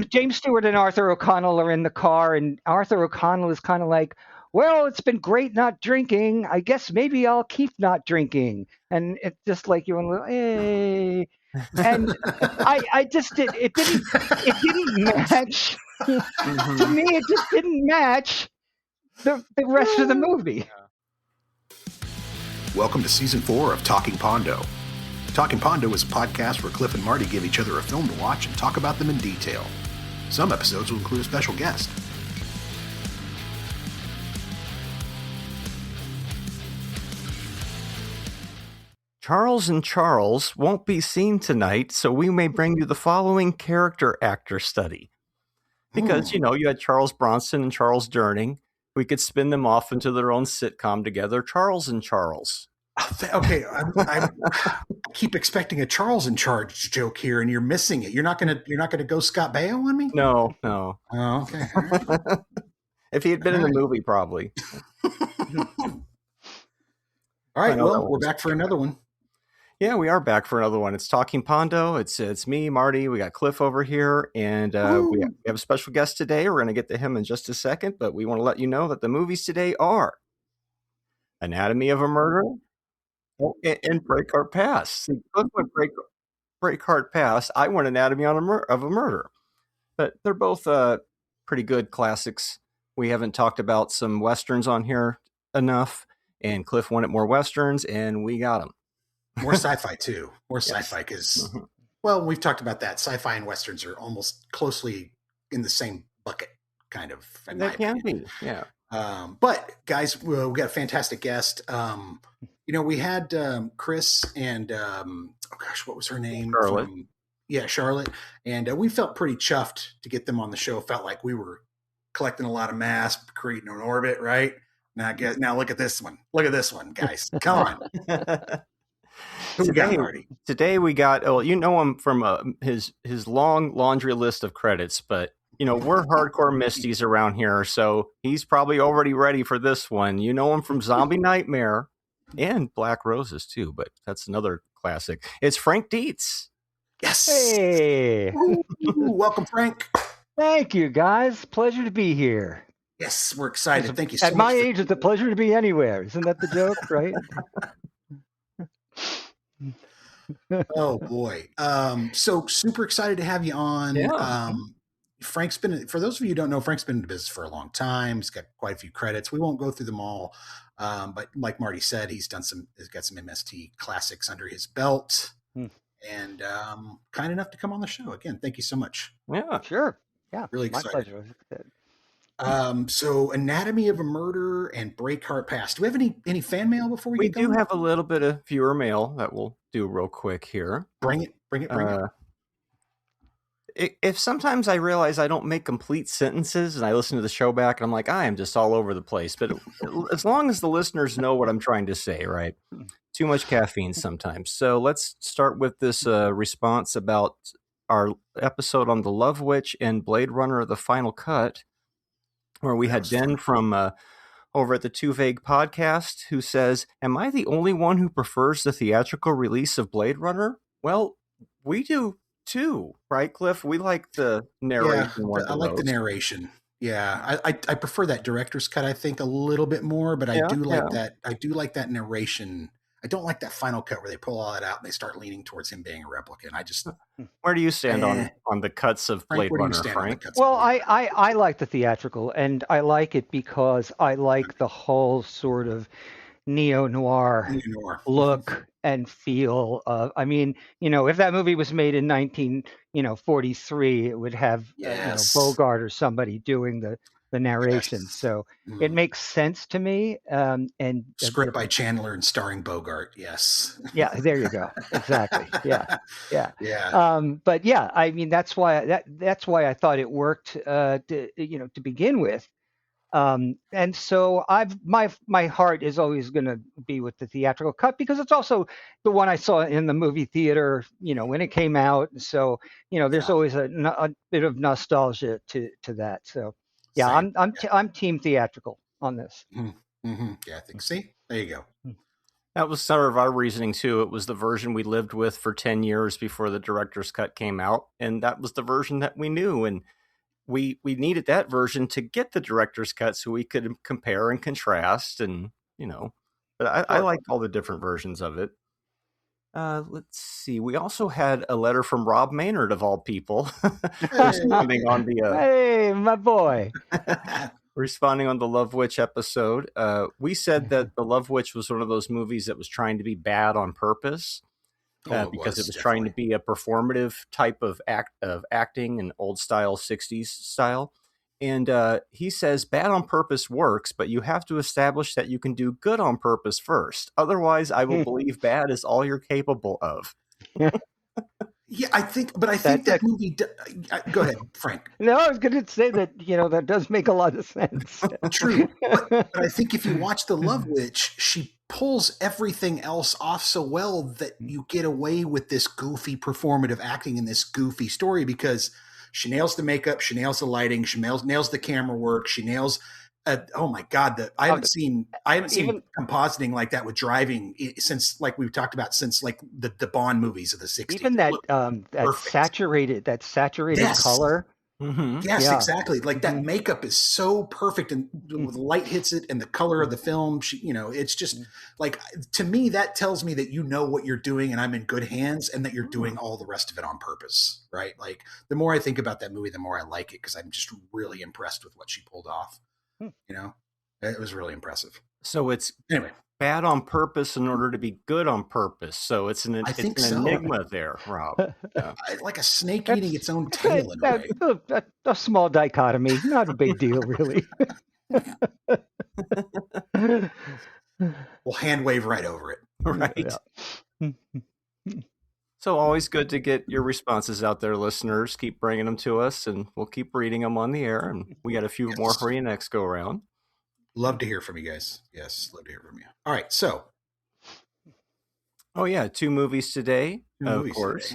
James Stewart and Arthur O'Connell are in the car, and Arthur O'Connell is kind of like, well, it's been great not drinking. I guess maybe I'll keep not drinking. And it's just like you want to, hey. And I just it didn't match. To me, it just didn't match the rest of the movie. Welcome to Season 4 of Talking Pondo. Talking Pondo is a podcast where Cliff and Marty give each other a film to watch and talk about them in detail. Some episodes will include a special guest. Charles and Charles won't be seen tonight, so we may bring you the following character actor study. Because, you had Charles Bronson and Charles Durning. We could spin them off into their own sitcom together, Charles and Charles. Okay, I keep expecting a Charles in Charge joke here, and you're missing it. You're not gonna go Scott Baio on me? No. Oh, okay. If he had been in the movie, probably. All right. Well, we're back for another one. Yeah, we are back for another one. It's Talking Pondo. It's me, Marty. We got Cliff over here, and we have a special guest today. We're going to get to him in just a second, but we want to let you know that the movies today are Anatomy of a Murder and Breakheart Pass. See, Cliff went Breakheart Pass. I went Anatomy of a Murder. But they're both pretty good classics. We haven't talked about some Westerns on here enough, and Cliff wanted more Westerns, and we got them. More sci-fi too. More sci-fi because, well, we've talked about that. Sci-fi and Westerns are almost closely in the same bucket, kind of. They can be, yeah. But guys, we got a fantastic guest. We had Chris and what was her name? Charlotte. Charlotte. And we felt pretty chuffed to get them on the show. Felt like we were collecting a lot of mass, creating an orbit, right? Now look at this one. Look at this one, guys. Come on. Today we got, him from his long laundry list of credits, but we're hardcore Misties around here, so he's probably already ready for this one. You know him from Zombie Nightmare and Black Roses too, but that's another classic. It's Frank Dietz. Yes. Hey. Ooh, welcome, Frank. Thank you, guys. Pleasure to be here. Yes, we're excited. Thank you so much. At my age, it's a pleasure to be anywhere. Isn't that the joke, right? Oh boy. So super excited to have you on. Yeah. Frank's for those of you who don't know, Frank's been in the business for a long time. He's got quite a few credits. We won't go through them all. But like Marty said, he's got some MST classics under his belt and kind enough to come on the show again. Thank you so much. Yeah, sure. Yeah. Really my excited. Pleasure. So Anatomy of a Murder and Breakheart Pass. Do we have any fan mail before we get going? We do have a little bit of viewer mail that we'll do real quick here. Bring it. If sometimes I realize I don't make complete sentences and I listen to the show back and I'm like, I am just all over the place. But as long as the listeners know what I'm trying to say, right? Too much caffeine sometimes. So let's start with this response about our episode on The Love Witch and Blade Runner, The Final Cut, where we had Ben from over at the Too Vague podcast who says, am I the only one who prefers the theatrical release of Blade Runner? Well, we do too, right, Cliff? We like the narration. Yeah, I like the narration. Yeah, I prefer that director's cut, I think, a little bit more, but I do like that. I do like that narration. I don't like that final cut where they pull all that out and they start leaning towards him being a replicant. I just where do you stand on the cuts of Blade Runner, Frank? Well, I like the theatrical, and I like it because I like the whole sort of neo-noir look and feel of. I mean, if that movie was made in 1943, it would have Bogart or somebody doing the narration. Yes. So it makes sense to me. And script by Chandler and starring Bogart. Yes. Yeah, there you go. Exactly. Yeah. Yeah. But yeah, I mean, that's why I thought it worked. To begin with. And so my heart is always going to be with the theatrical cut because it's also the one I saw in the movie theater, when it came out. So, there's always a bit of nostalgia to that. So, yeah, I'm team theatrical on this. Mm-hmm. Yeah, I think. See, there you go. That was sort of our reasoning too. It was the version we lived with for 10 years before the director's cut came out, and that was the version that we knew. And we needed that version to get the director's cut so we could compare and contrast, and But I liked all the different versions of it. Let's see. We also had a letter from Rob Maynard, of all people, responding on the hey, my boy. Responding on the Love Witch episode. We said that the Love Witch was one of those movies that was trying to be bad on purpose, because it was trying to be a performative type of acting, an old style 60s style. And he says bad on purpose works, but you have to establish that you can do good on purpose first. Otherwise, I will believe bad is all you're capable of. Yeah, I think that movie. Go ahead, Frank. No, I was going to say that that does make a lot of sense. True, but I think if you watch The Love Witch, she pulls everything else off so well that you get away with this goofy performative acting in this goofy story, because she nails the makeup, she nails the lighting, she nails the camera work, she nails. Oh my God! I haven't seen compositing like that with driving since, like we've talked about, since like the Bond movies of the 60s. Even that saturated yes. color. Mm-hmm. Yes, yeah. Exactly. Like that makeup is so perfect, and the light hits it, and the color of the film. It's just like, to me, that tells me that you know what you're doing, and I'm in good hands, and that you're doing all the rest of it on purpose, right? Like the more I think about that movie, the more I like it, because I'm just really impressed with what she pulled off. It was really impressive. So it's bad on purpose in order to be good on purpose. So it's an enigma there, Rob. Yeah. Like a snake eating its own tail. A small dichotomy, not a big deal, really. We'll hand wave right over it. Right. Yeah. So always good to get your responses out there, listeners. Keep bringing them to us, and we'll keep reading them on the air. And we got a few more for you next go around. Love to hear from you guys. Yes, love to hear from you. All right, so. Oh, yeah, 2 movies today, of course.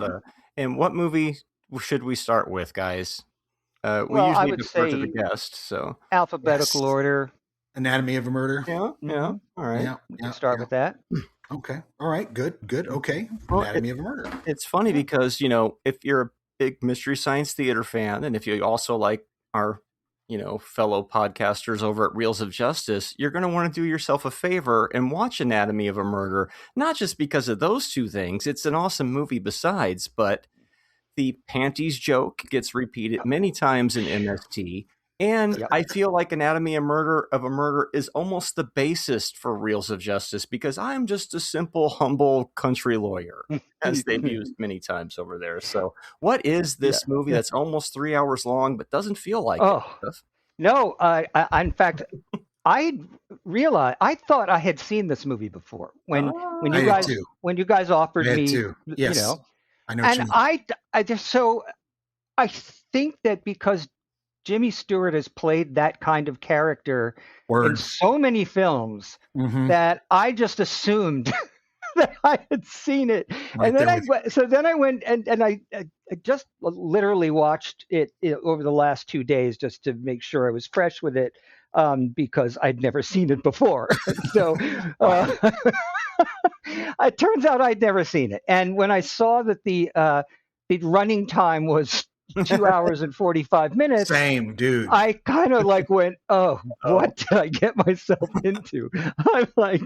And what movie should we start with, guys? We usually defer to the guest, so. Alphabetical order. Anatomy of a Murder. Yeah. All right. Yeah, we can start with that. Okay. All right. Good. Okay. Anatomy of a Murder. It's funny because, if you're a big Mystery Science Theater fan, and if you also like our, fellow podcasters over at Reels of Justice, you're going to want to do yourself a favor and watch Anatomy of a Murder, not just because of those 2 things. It's an awesome movie besides, but the panties joke gets repeated many times in MST. And I feel like Anatomy of a Murder is almost the basis for Reels of Justice, because I'm just a simple, humble country lawyer, as they've used many times over there. So what is this movie that's almost 3 hours long, but doesn't feel like it? No, in fact, I realized, I thought I had seen this movie before when you guys offered me, yes. I know. And I think that because Jimmy Stewart has played that kind of character in so many films that I just assumed that I had seen it. And then I went and I just literally watched it over the last 2 days just to make sure I was fresh with it, because I'd never seen it before. So it turns out I'd never seen it. And when I saw that the running time was 2 hours and 45 minutes. Same, dude. I kind of went, what did I get myself into? I'm like,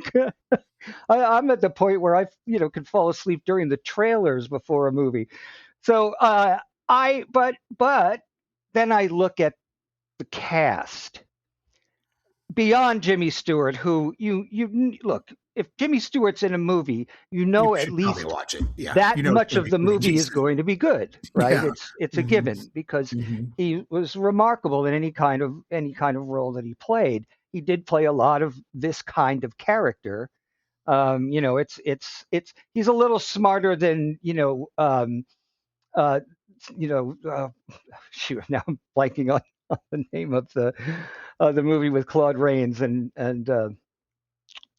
I'm at the point where I, could fall asleep during the trailers before a movie. So but then I look at the cast beyond Jimmy Stewart, who you look. If Jimmy Stewart's in a movie, at least watch it. Yeah. that much of the movie is going to be good, right? Yeah. It's a given, because he was remarkable in any kind of role that he played. He did play a lot of this kind of character. He's a little smarter than shoot, now I'm blanking on the name of the movie with Claude Rains and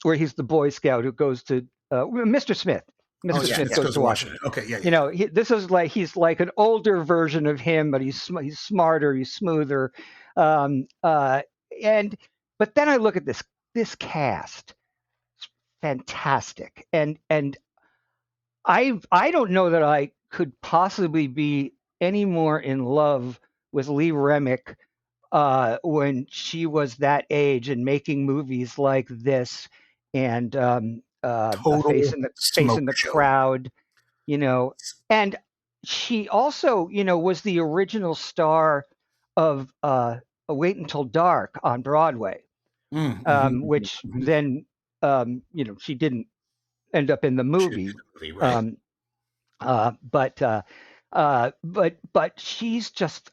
where he's the Boy Scout who goes to Mr. Smith. Mr. Smith goes to Washington. Okay, yeah. This is he's like an older version of him, but he's smarter, he's smoother, but then I look at this cast, it's fantastic. And I don't know that I could possibly be any more in love with Lee Remick when she was that age and making movies like this and Total Face in smoke the show. Crowd, and she also, was the original star of Wait Until Dark on Broadway, which then, she didn't end up in the movie. Right. But she's just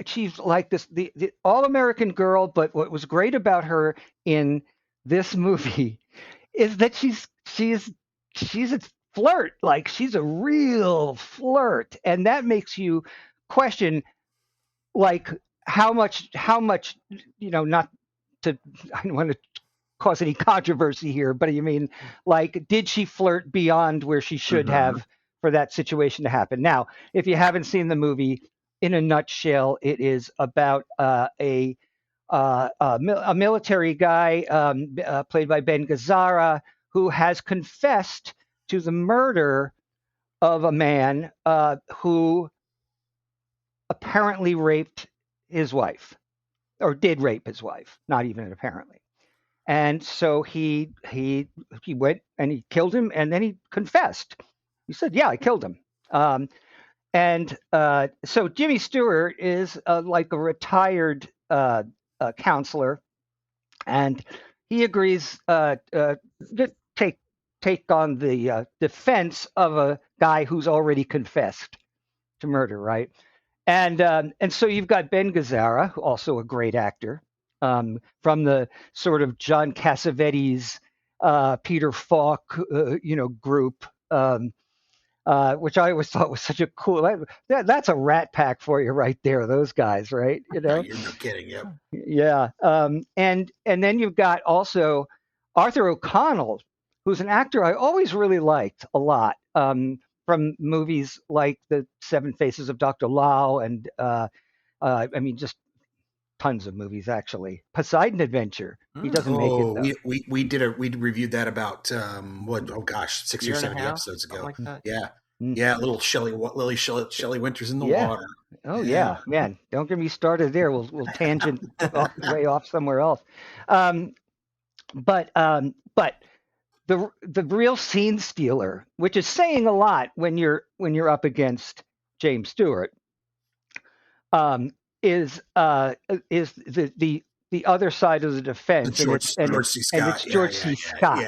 she's like this the all-American girl. But what was great about her in this movie is that she's a flirt. Like, she's a real flirt, and that makes you question, like, how much not to I don't want to cause any controversy here, but you mean, like, did she flirt beyond where she should have for that situation to happen? Now, if you haven't seen the movie, in a nutshell, it is about a military guy played by Ben Gazzara, who has confessed to the murder of a man who apparently raped his wife, or did rape his wife, not even apparently. And so he went and he killed him, and then he confessed. He said, "Yeah, I killed him." So Jimmy Stewart is like a retired counselor, and he agrees to take on the defense of a guy who's already confessed to murder, right? And so you've got Ben Gazzara, who also a great actor, from the sort of John Cassavetes, Peter Falk, group, which I always thought was such a cool. That's a Rat Pack for you right there. Those guys, right? You're no kidding. Yep. Yeah. And then you've got also Arthur O'Connell, who's an actor I always really liked a lot, from movies like The Seven Faces of Dr. Lao, and just tons of movies, actually. Poseidon Adventure. He doesn't make it, though. We reviewed that about 6 or 7 episodes ago. Like that. Yeah. Yeah, little Shelley Winters in the water. Oh yeah, man! Don't get me started there. We'll tangent way off somewhere else. But the real scene stealer, which is saying a lot when you're up against James Stewart, is the other side of the defense, George C. Scott. And it's George C. Scott.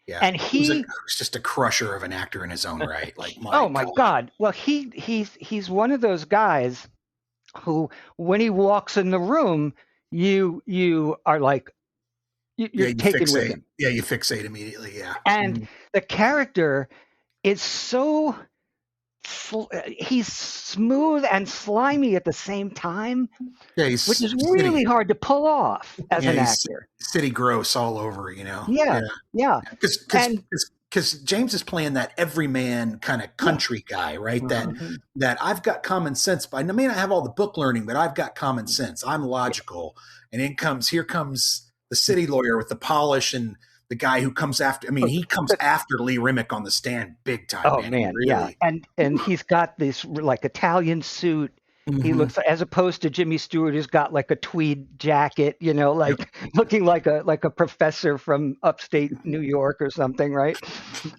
Yeah. And he was just a crusher of an actor in his own right. Like, my God! Well, he's one of those guys who, when he walks in the room, you are like, you're taken with him. Yeah, you fixate immediately. Yeah, and the character is so he's smooth and slimy at the same time, which is really hard to pull off as an actor. City gross all over, Yeah. Because James is playing that everyman kind of country guy, right? That I've got common sense. I may not have all the book learning, but I've got common sense. I'm logical. And here comes the city lawyer with the polish, and the guy who comes after. I mean, he comes after Lee Remick on the stand big time. Oh man, really. Yeah, and he's got this like Italian suit. He looks, as opposed to Jimmy Stewart, who's got like a tweed jacket, looking like a professor from upstate New York or something, right?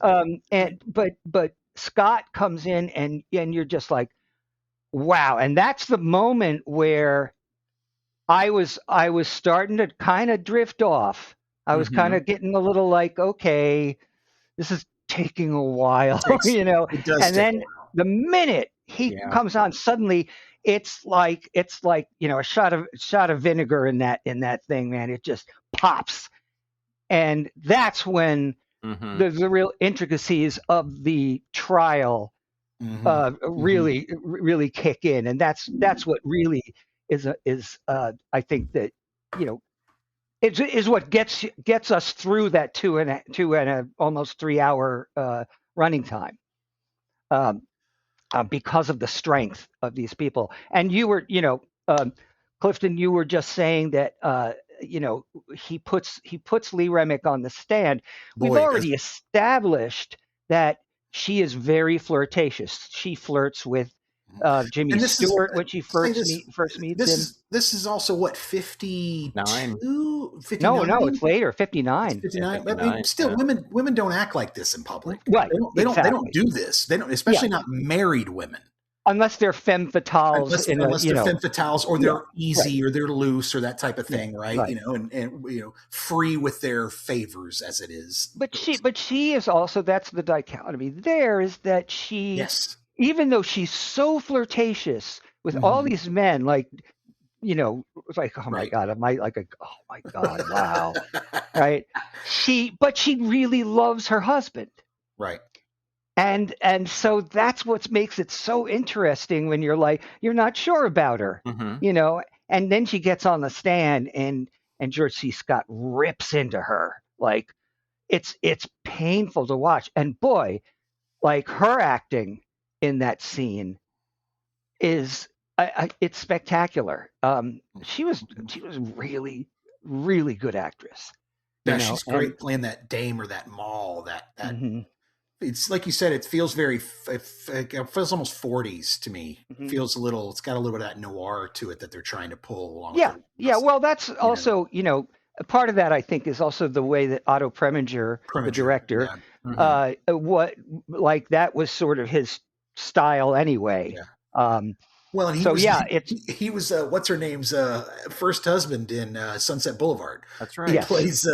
But Scott comes in, and you're just like, wow. And that's the moment where I was starting to kind of drift off. I was kind of getting a little like, okay, this is taking a while, It does. And then the minute he comes on, suddenly it's like a shot of vinegar in that thing, man. It just pops, and that's when the real intricacies of the trial really kick in, and that's what really is I think that is what gets us through that two and a almost 3 hour running time. Because of the strength of these people. And you were, Clifton, you were just saying that, he puts Lee Remick on the stand. Boy, We've already established that she is very flirtatious. She flirts with Jimmy Stewart when she first meets him. This is also what, 52? 59? No, it's later, 59. It's 59. Yeah, 59. I mean, still, women don't act like this in public. Right. They don't do this. They don't, especially not married women. Unless they're femme fatales, unless they're femme fatales, or they're easy, or they're loose, or that type of thing, right? And free with their favors as it is. But she is also, that's the dichotomy. There is that she, even though she's so flirtatious with all these men, like, it's like, oh my God, am I like oh my God, wow, right? But she really loves her husband, right? And so that's what makes it so interesting when you're not sure about her, and then she gets on the stand and George C. Scott rips into her. Like, it's painful to watch. And boy, like, her acting in that scene is it's spectacular. She was really, really good actress. Yeah, she's great playing that dame or that Moll, that it's like you said, it feels it feels almost 40s to me. It feels it's got a little bit of that noir to it that they're trying to pull along. Yeah. Well, that's also, a part of that, I think, is also the way that Otto Preminger, the director, that was sort of his style anyway. Yeah. Well, and he was what's her name's first husband in Sunset Boulevard. That's right. He plays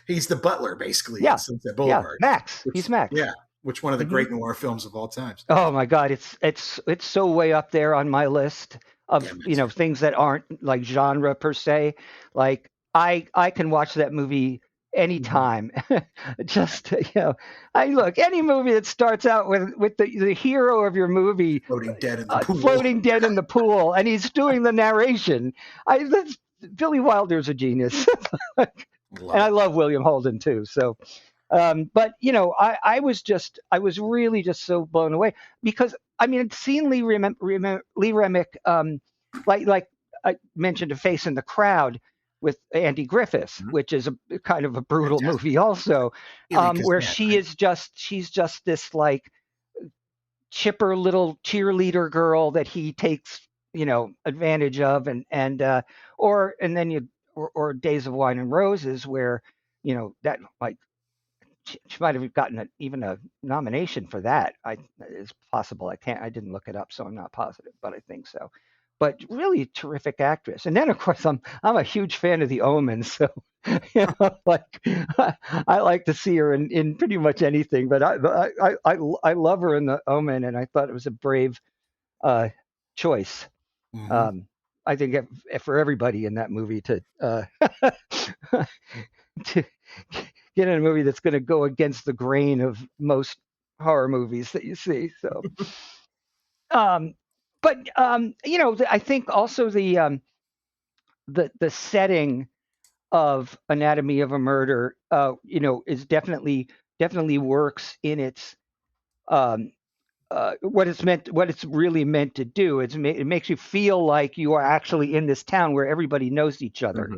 he's the butler basically in Sunset Boulevard. Yeah, Max. He's Max. Yeah, which one of the great noir films of all times. Oh my God, it's so way up there on my list of things that aren't like genre per se. Like, I can watch that movie anytime. Just any movie that starts out with the hero of your movie floating dead in the pool, and he's doing the narration. Billy Wilder's a genius. And I love William Holden too. So but I was really just so blown away, because I'd seen Lee Remick like I mentioned, A Face in the Crowd with Andy Griffith, which is a kind of a brutal movie also, where she's just this like chipper little cheerleader girl that he takes, advantage of, and then Days of Wine and Roses, where, that like she might have gotten even a nomination for that. It's possible. I didn't look it up, so I'm not positive, but I think so. But really terrific actress. And then, of course, I'm a huge fan of The Omen, so I like to see her in pretty much anything. But I love her in The Omen, and I thought it was a brave choice. I think for everybody in that movie to get in a movie that's going to go against the grain of most horror movies that you see. So. But I think also the setting of Anatomy of a Murder, is definitely works in its what it's really meant to do. It makes you feel like you are actually in this town where everybody knows each other.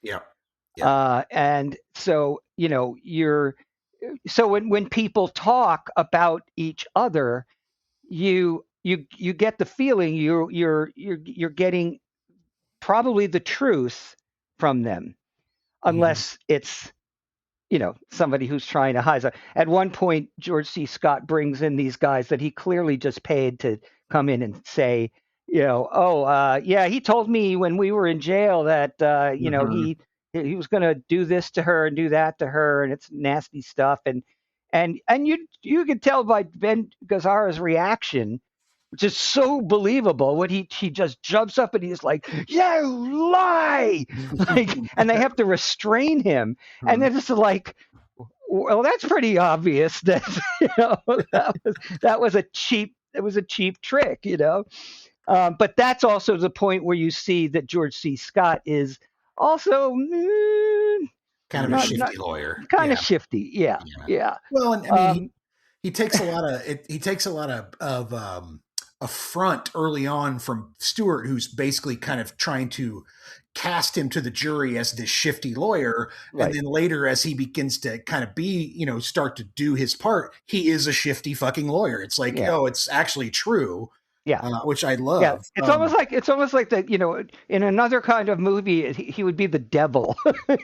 Yeah. And so when people talk about each other, you get the feeling you're getting probably the truth from them, unless it's somebody who's trying to hide. At one point, George C. Scott brings in these guys that he clearly just paid to come in and say, he told me when we were in jail that he was going to do this to her and do that to her, and it's nasty stuff, and you could tell by Ben Gazzara's reaction, which is so believable, when he just jumps up and he's like, "You lie!" And they have to restrain him, and then it's like, well, that's pretty obvious that that was a cheap trick, But that's also the point where you see that George C. Scott is also kind of a shifty lawyer, kind of shifty, yeah. Well, and he takes a lot of front early on from Stewart, who's basically kind of trying to cast him to the jury as this shifty lawyer. Right. And then later, as he begins to kind of be, start to do his part, he is a shifty fucking lawyer. It's like, oh, it's actually true. Yeah, which I love. Yeah, it's almost like that. In another kind of movie, he would be the devil. I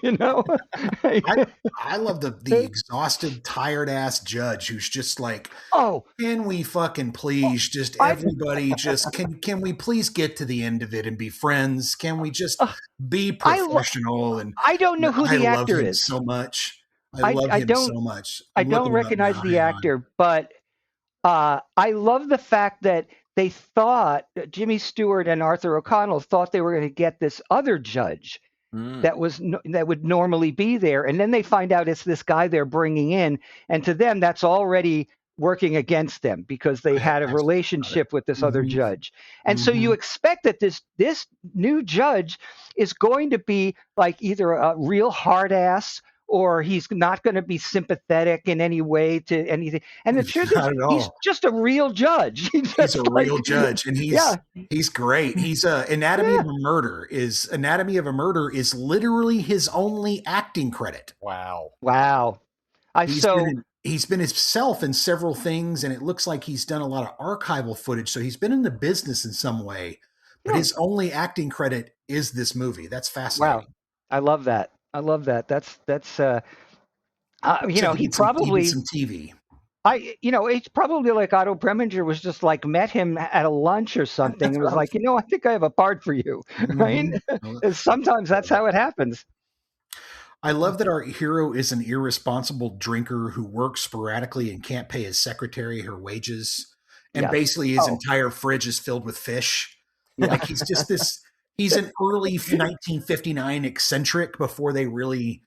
love the exhausted, tired ass judge who's just like, oh, can we fucking please everybody can we please get to the end of it and be friends? Can we just be professional? And I don't know who the actor is so much. I love him so much. I don't recognize the actor, but I love the fact that they thought Jimmy Stewart and Arthur O'Connell thought they were going to get this other judge that would normally be there, and then they find out it's this guy they're bringing in, and to them that's already working against them because they had a relationship with this other judge, and so you expect that this new judge is going to be like either a real hard ass, or he's not going to be sympathetic in any way to anything. And the truth is, he's just a real judge. He's a real judge, and he's great. He's Anatomy of a Murder is literally his only acting credit. Wow. He's been himself in several things, and it looks like he's done a lot of archival footage. So he's been in the business in some way, but his only acting credit is this movie. That's fascinating. Wow, I love that. That's he probably some TV. It's probably like Otto Preminger was just like met him at a lunch or something and was like, I think I have a part for you, right? Sometimes that's how it happens. I love that our hero is an irresponsible drinker who works sporadically and can't pay his secretary her wages, and basically his entire fridge is filled with fish. Like he's just this. He's an early 1959 eccentric before they really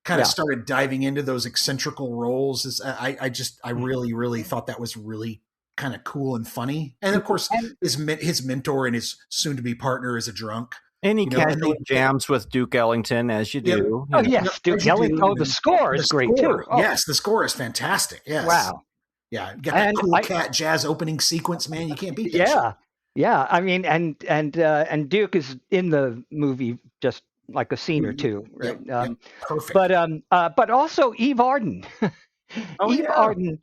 kind of started diving into those eccentrical roles. I really, really thought that was really kind of cool and funny. And of course, his mentor and his soon-to-be partner is a drunk. And he casually jams with Duke Ellington, as you do. Oh, yes, Duke Ellington. Oh, the score is great, too. Oh. Yes, the score is fantastic. Yes. Wow. Yeah, got that cool cat jazz opening sequence, man. You can't beat that shit. Yeah, I mean, and Duke is in the movie just like a scene or two, right? Perfect. But also Eve Arden, Arden,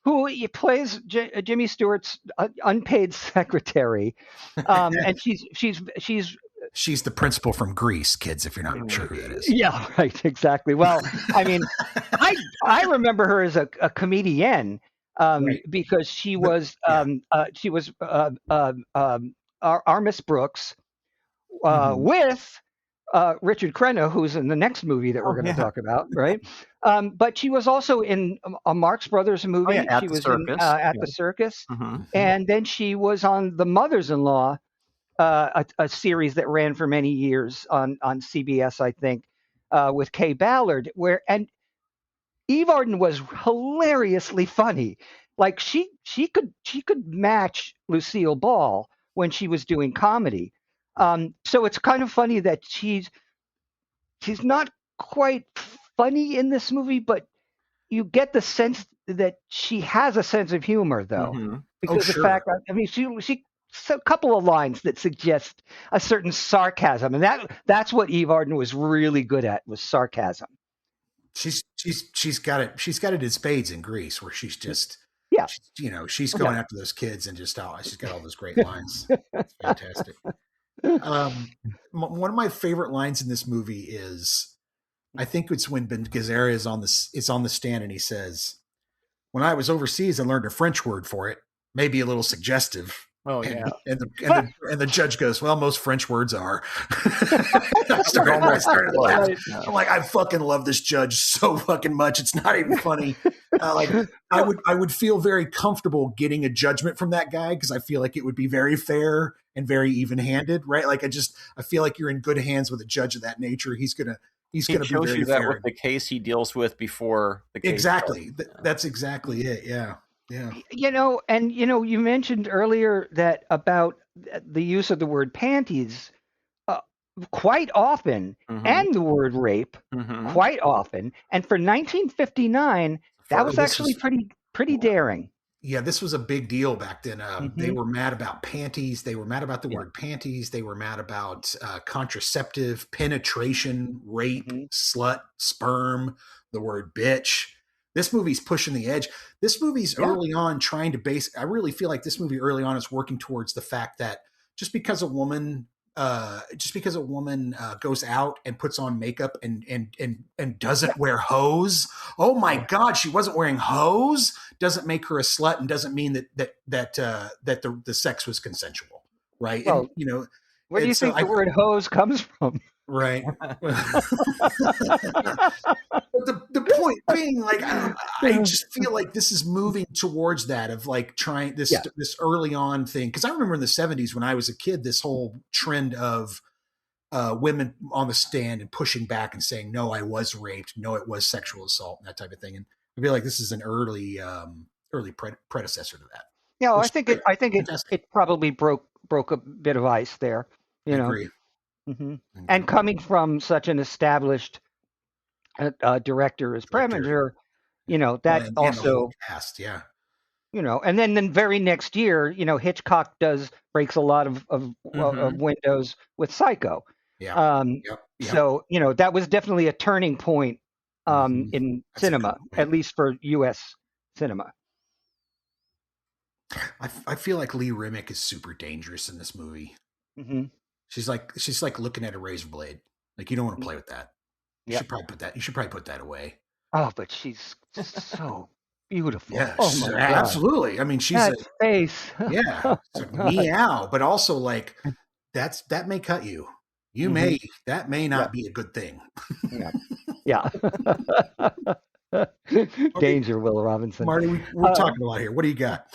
who plays Jimmy Stewart's unpaid secretary, and she's the principal from Grease, kids. If you're not sure who that is, yeah, right, exactly. Well, I mean, I remember her as a comedienne. Because she was Armis Brooks with Richard Crenna, who's in the next movie that we're going to talk about, right? But she was also in a Marx Brothers movie. She was in the Circus, and then she was on The Mothers-in-Law, a series that ran for many years on CBS, I think, with Kay Ballard, and Eve Arden was hilariously funny. Like she could match Lucille Ball when she was doing comedy. So it's kind of funny that she's not quite funny in this movie, but you get the sense that she has a sense of humor, though, because the fact, I mean, she a couple of lines that suggest a certain sarcasm, and that's what Eve Arden was really good at, was sarcasm. She's got it. She's got it in spades in Grease, where she's just she's going after those kids and just she's got all those great lines. It's fantastic. One of my favorite lines in this movie is, I think it's when Ben Gazzara is on the stand and he says, "When I was overseas, I learned a French word for it, maybe a little suggestive." Oh yeah, and the judge goes, "Well, most French words are." I started laughing. I'm like, I fucking love this judge so fucking much. It's not even funny. I would feel very comfortable getting a judgment from that guy, because I feel like it would be very fair and very even-handed, right? Like I feel like you're in good hands with a judge of that nature. He's gonna be very fair. With the case he deals with before the case. Exactly. That's exactly it. Yeah. Yeah. You mentioned earlier that about the use of the word panties quite often, and the word rape quite often. And for 1959, that was actually pretty daring. Yeah, this was a big deal back then. They were mad about panties. They were mad about the word panties. They were mad about contraceptive, penetration, rape, slut, sperm, the word bitch. This movie's pushing the edge. This movie's early on trying to base. I really feel like this movie early on is working towards the fact that just because a woman goes out and puts on makeup and doesn't wear hose. Oh my God, she wasn't wearing hose. Doesn't make her a slut and doesn't mean that the sex was consensual, right? Well, and, you know, where do you think the word hose comes from? Right. the point being, like, I just feel like this is moving towards that of like trying this early on thing. Because I remember in the 70s when I was a kid, this whole trend of women on the stand and pushing back and saying, no, I was raped. No, it was sexual assault and that type of thing. And I feel like this is an early predecessor to that. Yeah, I think it probably broke a bit of ice there. You know. Agree. And coming from such an established director as Preminger, you know, that and also the whole cast, you know, and then the very next year, you know, Hitchcock breaks a lot of windows with Psycho. So, you know, that was definitely a turning point in cinema, at least for U.S. cinema. I feel like Lee Remick is super dangerous in this movie. She's like looking at a razor blade. Like, you don't want to play with that. You should probably put that away. Oh, but she's just so beautiful. Yeah, oh my God. Absolutely. I mean, she's that face. Yeah, it's like meow, but also like that may cut you. That may not be a good thing. Yeah. Danger, Will Robinson. Marty, we're talking a lot here. What do you got?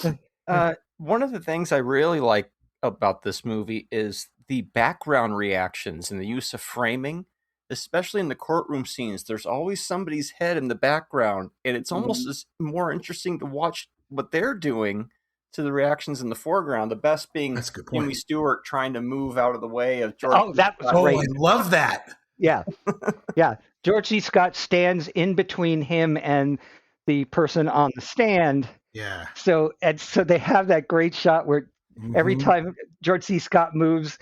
One of the things I really like about this movie is the background reactions and the use of framing, especially in the courtroom scenes. There's always somebody's head in the background, and it's almost more interesting to watch what they're doing to the reactions in the foreground. The best being James Stewart trying to move out of the way of George. Oh, that was great. I love that. Yeah. George C. Scott stands in between him and the person on the stand. Yeah. So they have that great shot where every time George C. Scott moves,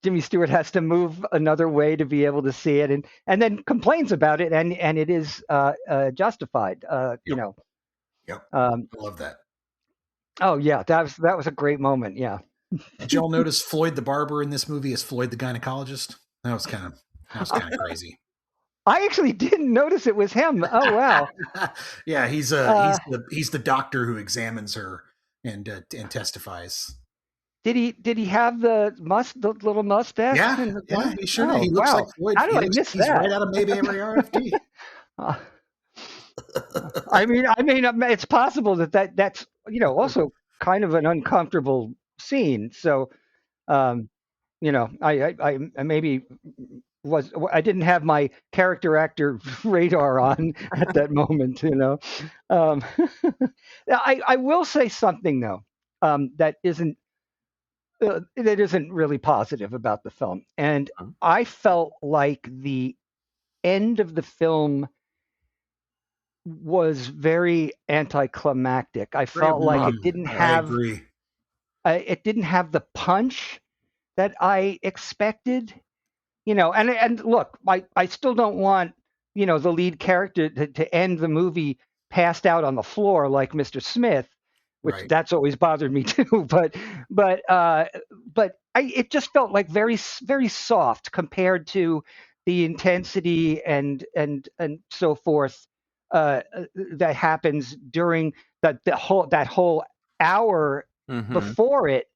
Jimmy Stewart has to move another way to be able to see it, and then complains about it, and it is justified. You know. Yep. I love that. Oh yeah, that was a great moment. Yeah. Did y'all notice Floyd the barber in this movie is Floyd the gynecologist? That was kind of crazy. I actually didn't notice it was him. Oh wow. Yeah, he's the doctor who examines her and testifies. Did he have the little mustache? Yeah, he sure did. He looks like Floyd. How did I miss that? He's right out of maybe every RFD. I mean, it's possible that's you know also kind of an uncomfortable scene. So, you know, I maybe I didn't have my character actor radar on at that moment. You know, I will say something though that isn't really positive about the film, and I felt like the end of the film was very anticlimactic. I felt like it didn't have the punch that I expected, you know, and look, I still don't want, you know, the lead character to end the movie passed out on the floor like Mr. Smith, which that's always bothered me too. But it just felt like very, very soft compared to the intensity and so forth that happens during that whole hour before it,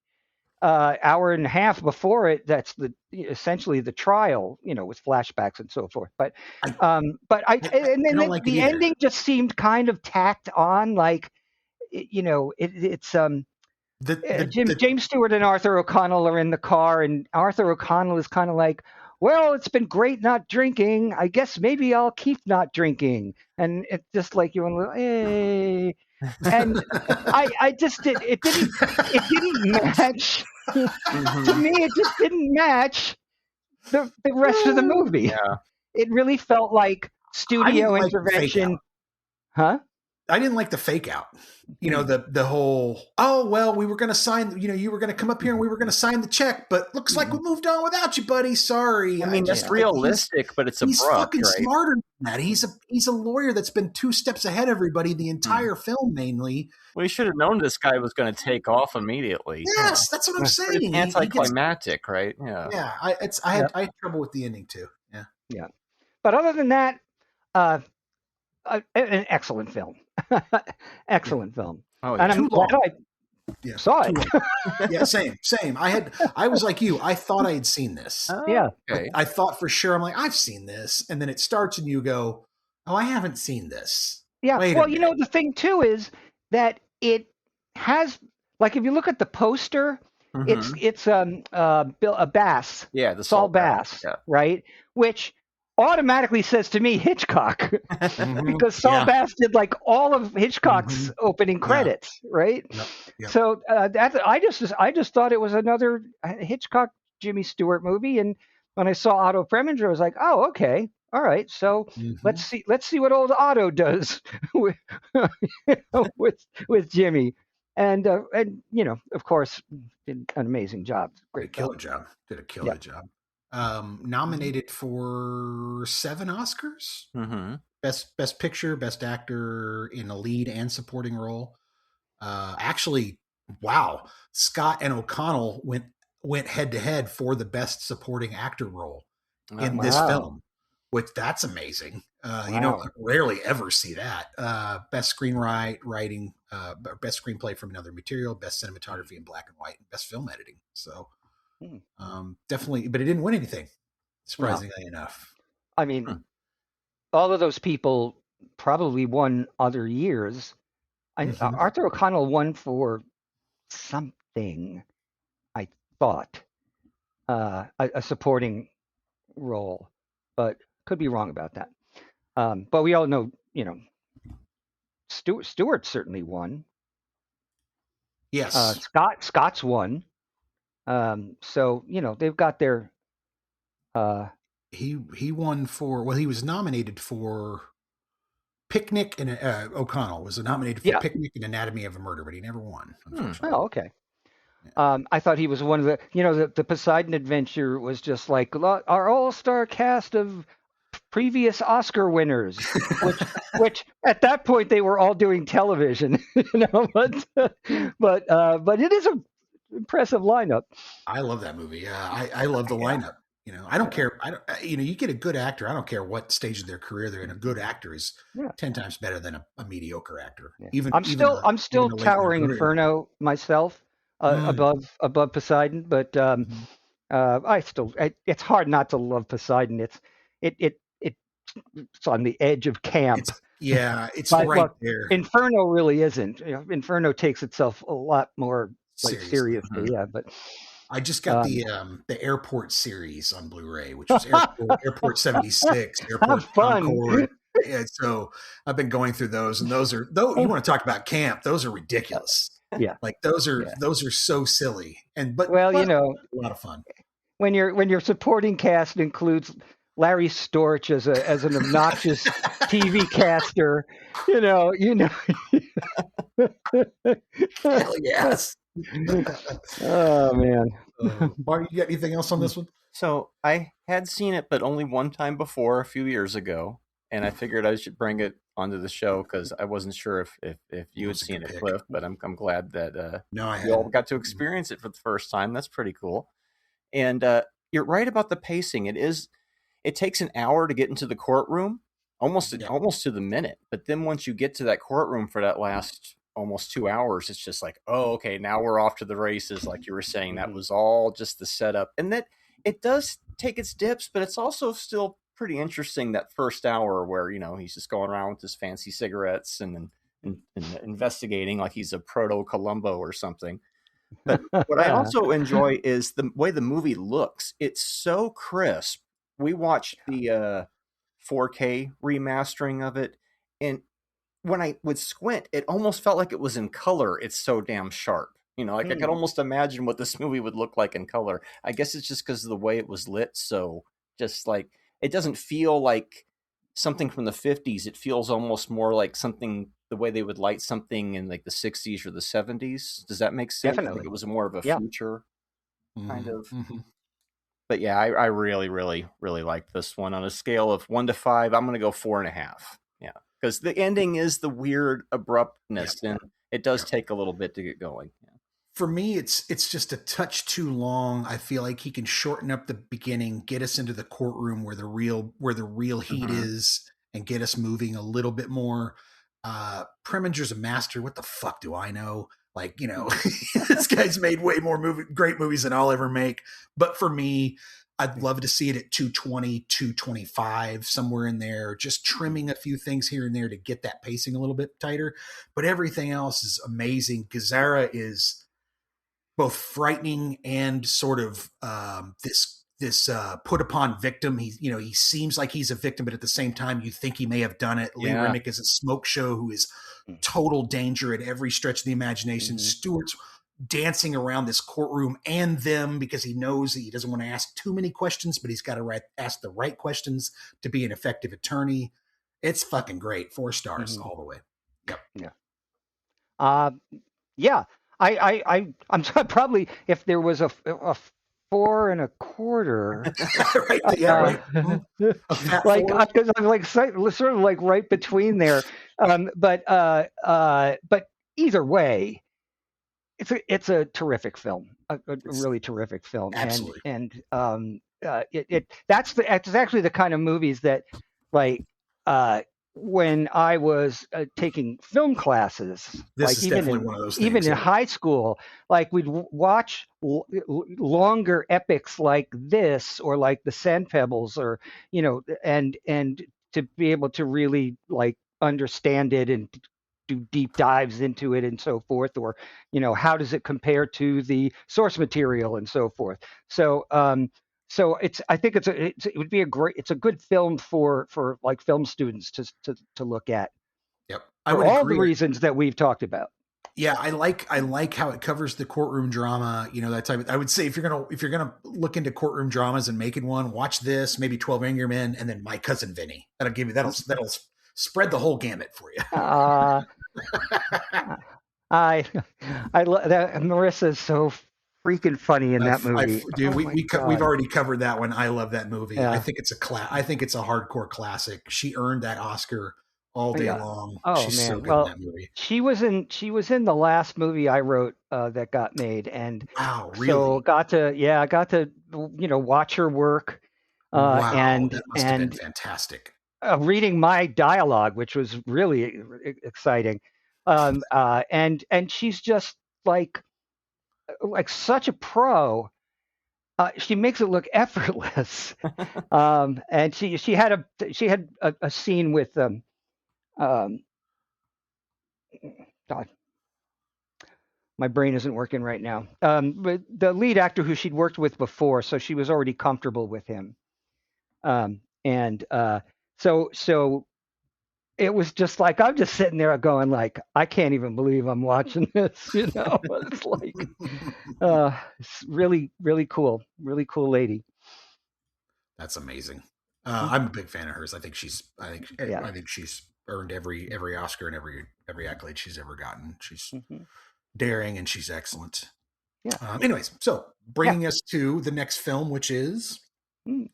hour and a half before it. That's essentially the trial, you know, with flashbacks and so forth. But the ending just seemed kind of tacked on, like, you know, it's James Stewart and Arthur O'Connell are in the car, and Arthur O'Connell is kind of like, well, it's been great not drinking. I guess maybe I'll keep not drinking. And it's just like, you want to, hey. And I just it didn't match. To me, it just didn't match the rest of the movie. Yeah. It really felt like studio intervention. Huh? I didn't like the fake out. You know, the whole, oh, well, we were going to sign, you were going to come up here and we were going to sign the check, but looks like we moved on without you, buddy. Sorry. I mean, that's realistic, but it's he's abrupt, fucking right? smarter than that. He's a lawyer that's been 2 steps ahead of everybody the entire film, mainly. Well, he should have known this guy was going to take off immediately. Yes, that's what I'm saying. It's anticlimactic, right? Yeah. Yeah. I had trouble with the ending too. Yeah. Yeah. But other than that, an excellent film. Excellent film. Oh, and I'm glad I saw it. Yeah, same. I was like you. I thought I had seen this. Yeah. Okay. I thought for sure. I'm like, I've seen this, and then it starts, and you go, "Oh, I haven't seen this." Yeah. Well, you know, the thing too is that it has, like, if you look at the poster, it's a Bass. Yeah, the Saul Bass, right? Which automatically says to me Hitchcock, because Saul Bass did like all of Hitchcock's opening credits, right? Yep. So I just thought it was another Hitchcock Jimmy Stewart movie, and when I saw Otto Preminger, I was like, oh, okay, all right. So let's see what old Otto does with Jimmy, and you know, of course, did an amazing job. Great killer job. Did a killer job. Nominated for 7 Oscars. Best picture, best actor in a lead and supporting role. Actually, wow, Scott and O'Connell went head to head for the best supporting actor role in this film, which that's amazing. You don't rarely ever see that. Best screenwriting, best screenplay from another material, best cinematography in black and white, and best film editing. So. Definitely, but it didn't win anything, surprisingly enough. I mean, all of those people probably won other years. Arthur O'Connell won for something, I thought, a supporting role, but could be wrong about that. But we all know, you know, Stewart certainly won. Yes. Scott's won. So, you know, they've got their he won for, well, he was nominated for Picnic, and O'Connell was nominated for Picnic and Anatomy of a Murder, but he never won. Oh, okay. I thought he was one of the, you know, the Poseidon Adventure was just like our all-star cast of previous Oscar winners, which at that point they were all doing television, you know, but it is a impressive lineup. I love that movie. Yeah, I love the lineup. You know, I don't care. You know, you get a good actor. I don't care what stage of their career they're in. A good actor is 10 times better than a mediocre actor. Yeah. I'm still towering Inferno myself above Poseidon, but it's hard not to love Poseidon. It's on the edge of camp. It's right there. Inferno really isn't. You know, Inferno takes itself a lot more seriously. Yeah, but I just got the Airport series on Blu-ray, which was Airport 76, Airport Concord. Yeah, so I've been going through those, and those are, though you want to talk about camp, those are ridiculous. Yeah, like those are so silly, but you know, a lot of fun. When your supporting cast includes Larry Storch as an obnoxious TV caster, you know. Hell yes. Oh man. Marty, you got anything else on this one? So I had seen it, but only one time before, a few years ago, and I figured I should bring it onto the show because I wasn't sure if you had seen it, Cliff. But I'm glad that you all got to experience it for the first time. That's pretty cool. And you're right about the pacing. It takes an hour to get into the courtroom, almost to the minute. But then once you get to that courtroom for that last almost 2 hours, it's just like, oh, okay, now we're off to the races. Like you were saying, that was all just the setup. And that it does take its dips, but it's also still pretty interesting that first hour where, you know, he's just going around with his fancy cigarettes and investigating like he's a proto-Columbo or something. But what I also enjoy is the way the movie looks. It's so crisp. We watched the 4K remastering of it, and when I would squint, it almost felt like it was in color. It's so damn sharp. You know, like I could almost imagine what this movie would look like in color. I guess it's just because of the way it was lit. So just like, it doesn't feel like something from the 50s. It feels almost more like something the way they would light something in like the 60s or the 70s. Does that make sense? Definitely. Like it was more of a future kind of. Mm-hmm. But yeah, I really, really, really like this one. On a scale of 1 to 5, I'm going to go 4.5. Yeah, because the ending is the weird abruptness, and it does take a little bit to get going. Yeah. For me, it's just a touch too long. I feel like he can shorten up the beginning, get us into the courtroom where the real heat is, and get us moving a little bit more. Preminger's a master. What the fuck do I know? Like, this guy's made way more great movies than I'll ever make. But for me, I'd love to see it at 220, 225, somewhere in there, just trimming a few things here and there to get that pacing a little bit tighter. But everything else is amazing. Gazzara is both frightening and sort of this put upon victim. He seems like he's a victim, but at the same time, you think he may have done it. Lee Remick is a smoke show who is total danger at every stretch of the imagination. Stewart's dancing around this courtroom and them because he knows that he doesn't want to ask too many questions, but he's got to ask the right questions to be an effective attorney. It's fucking great. 4 stars all the way. Yep. Yeah. Yeah. I'm probably, if there was a 4.25, right, yeah, right. Like, because I'm like sort of like right between there. But either way, it's a terrific film, a really terrific film. Absolutely. And that's actually the kind of movies that, like, when I was taking film classes, this like is definitely one of those things, even in high school, like we'd watch longer epics like this, or like the Sand Pebbles, or and to be able to really like understand it and do deep dives into it and so forth, or how does it compare to the source material and so forth. So I think it would be it's a good film for like film students to look at. Yep, for all the reasons that we've talked about. Yeah, I like how it covers the courtroom drama. That type of. I would say if you're gonna look into courtroom dramas and making one, watch this, maybe 12 Angry Men, and then My Cousin Vinny. That'll spread the whole gamut for you. I love that. Marissa's so freaking funny in that movie. We've already covered that one. I love that movie. Yeah. I think it's a hardcore classic. She earned that Oscar all day long. Oh, she's man. So good in that movie. She was in the last movie I wrote that got made, and wow, really? So got to watch her work. Wow, that must have been fantastic. Reading my dialogue, which was really exciting, and she's just like such a pro. She makes it look effortless, and she had a scene with God, my brain isn't working right now. But the lead actor who she'd worked with before, so she was already comfortable with him, so it was just like I'm just sitting there going like, I can't even believe I'm watching this. It's like it's really, really cool lady. That's amazing. I'm a big fan of hers. I think she's earned every Oscar and every accolade she's ever gotten. She's daring and she's excellent. Yeah. Anyways, so bringing us to the next film, which is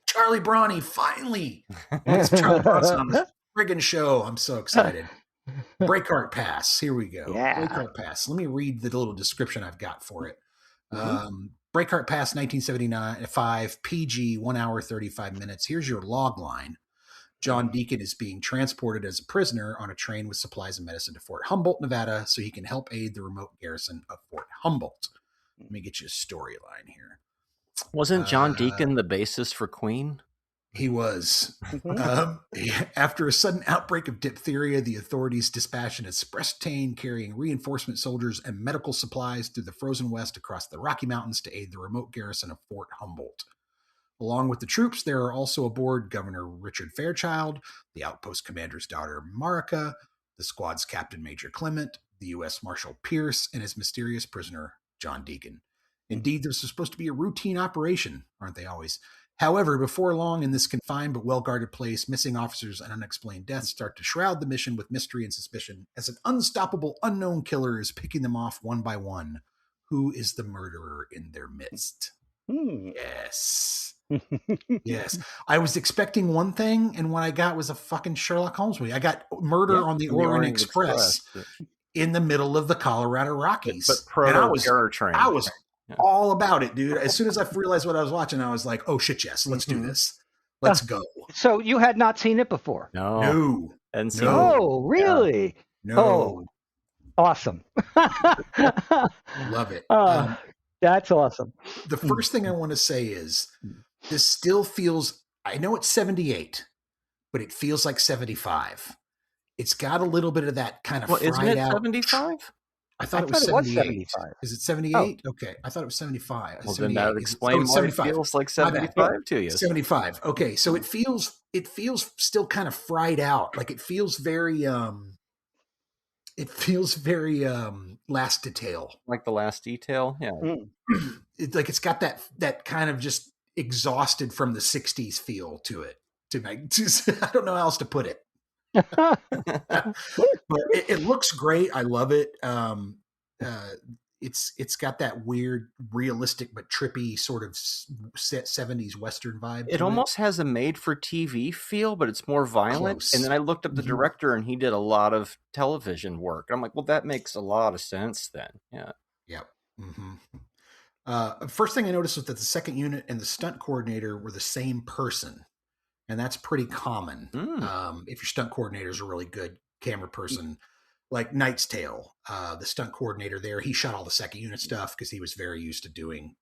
Charlie Bronny. Finally, it's Charlie Bronson on the friggin' show. I'm so excited. Breakheart Pass. Here we go. Yeah. Breakheart Pass. Let me read the little description I've got for it. Breakheart Pass, 1975, PG, 1 hour, 35 minutes. Here's your log line. John Deacon is being transported as a prisoner on a train with supplies and medicine to Fort Humboldt, Nevada, so he can help aid the remote garrison of Fort Humboldt. Let me get you a storyline here. Wasn't John Deacon the bassist for Queen? He was. After a sudden outbreak of diphtheria, the authorities dispatched an express train carrying reinforcement soldiers and medical supplies through the frozen west across the Rocky Mountains to aid the remote garrison of Fort Humboldt. Along with the troops, there are also aboard Governor Richard Fairchild, the outpost commander's daughter Marika, the squad's captain Major Clement, the U.S. Marshal Pierce, and his mysterious prisoner, John Deacon. Indeed, this was supposed to be a routine operation, aren't they always? However, before long, in this confined but well-guarded place, missing officers and unexplained deaths start to shroud the mission with mystery and suspicion as an unstoppable unknown killer is picking them off one by one. Who is the murderer in their midst? Yes. Yes. I was expecting one thing, and what I got was a fucking Sherlock Holmes movie. I got Murder on the Orient Express in the middle of the Colorado Rockies. But proto-terror train. I was all about it, dude. As soon as I realized what I was watching, I was like, oh shit, yes, let's do this. Let's go. So you had not seen it before? No. And so, no, really? Yeah. No. Oh, awesome. Love it. That's awesome. The first thing I want to say is this still feels, I know it's 78, but it feels like 75. It's got a little bit of that kind of fried isn't it out. 75? I thought it was 75. Is it 78? Oh. Okay. I thought it was 75. Well, then that would explain why it feels like 75 to you. 75. Okay. So it feels still kind of fried out. Like it feels very Last Detail. Like The Last Detail? Yeah. It's like it's got that kind of just exhausted from the 60s feel to it. I don't know how else to put it. But it looks great. I love it. It's got that weird, realistic but trippy sort of 70s Western vibe. It almost has a made-for-TV feel, but it's more violent. Close. And then I looked up the director, and he did a lot of television work. I'm like, well, that makes a lot of sense then. Yeah. Yep. First thing I noticed was that the second unit and the stunt coordinator were the same person. And that's pretty common. If your stunt coordinator is a really good camera person, like Knight's Tale, the stunt coordinator there, he shot all the second unit stuff because he was very used to doing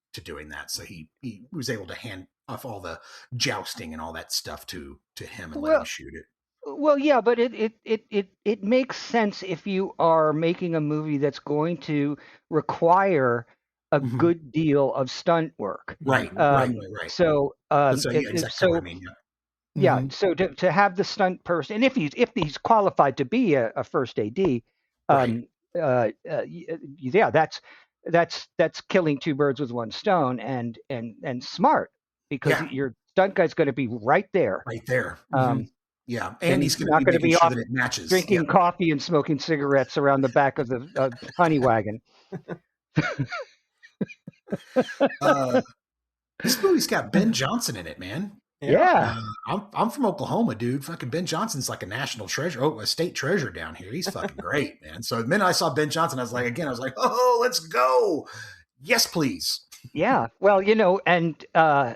that. So he was able to hand off all the jousting and all that stuff to him and let him shoot it. Well, yeah, but it makes sense if you are making a movie that's going to require a good deal of stunt work. Right. So that's exactly what I mean. Yeah. Yeah, so to have the stunt person, and if he's qualified to be a first AD, yeah, that's killing two birds with one stone, and smart, because your stunt guy's going to be right there. Yeah, and he's not going to be off drinking coffee and smoking cigarettes around the back of the honey wagon. This movie's got Ben Johnson in it, man. Yeah. I'm from Oklahoma, dude. Fucking Ben Johnson's like a national treasure. Oh, a state treasure down here. He's fucking great, man. So the minute I saw Ben Johnson, I was like, oh, let's go. Yes, please. Yeah. Well, and I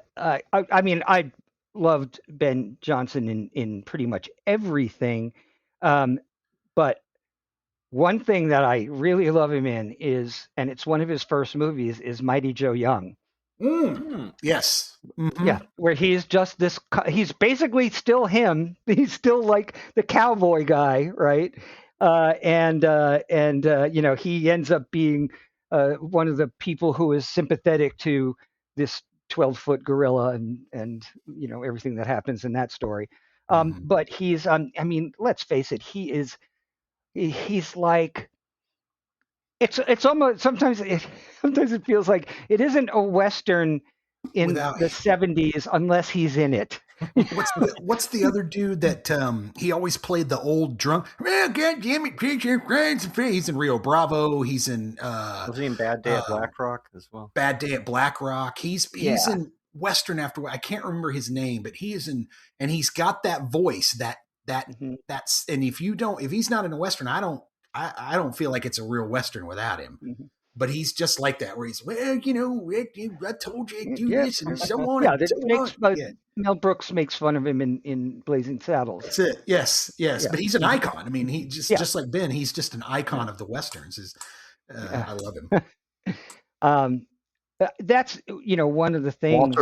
mean, I loved Ben Johnson in pretty much everything. But one thing that I really love him in is, and it's one of his first movies, is Mighty Joe Young. Yes. Yeah, where he's just he's basically still him. He's still like the cowboy guy, right? And he ends up being one of the people who is sympathetic to this 12-foot gorilla and everything that happens in that story. But he's I mean, let's face it, he's like, it's almost sometimes it feels like it isn't a Western in the 70s unless he's in it. What's the other dude that he always played the old drunk? Well, God damn it, he's in Rio Bravo. He's in was he in Bad Day at Black Rock as well? Bad Day at Black Rock. He's in Western after, I can't remember his name, but he is in, and he's got that voice that's, and if he's not in a Western, I don't feel like it's a real Western without him. But he's just like that, where he's, well, I told you to do this and so on. Yeah, Mel Brooks makes fun of him in Blazing Saddles. That's it. Yes. Yeah. But he's an icon. I mean, he just like Ben, he's just an icon of the Westerns. I love him. That's one of the things.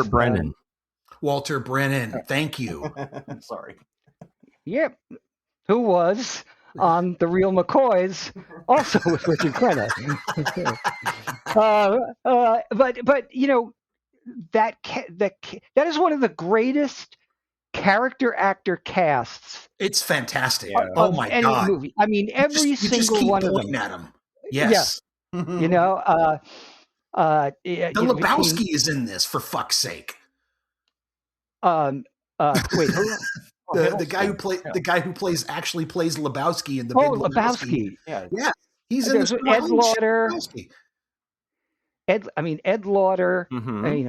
Walter Brennan. Thank you. Sorry. Yep. Who was on The Real McCoys, also with Richard Crenna. But that is one of the greatest character actor casts. It's fantastic. Oh my God! Movie. I mean, every single one of them. At him. Yes. Yeah. The Lebowski is in this, for fuck's sake. Wait, who? The guy who actually plays Lebowski in the Big Lebowski. Yeah, he's in this. Ed Lauder. Ed Lauder,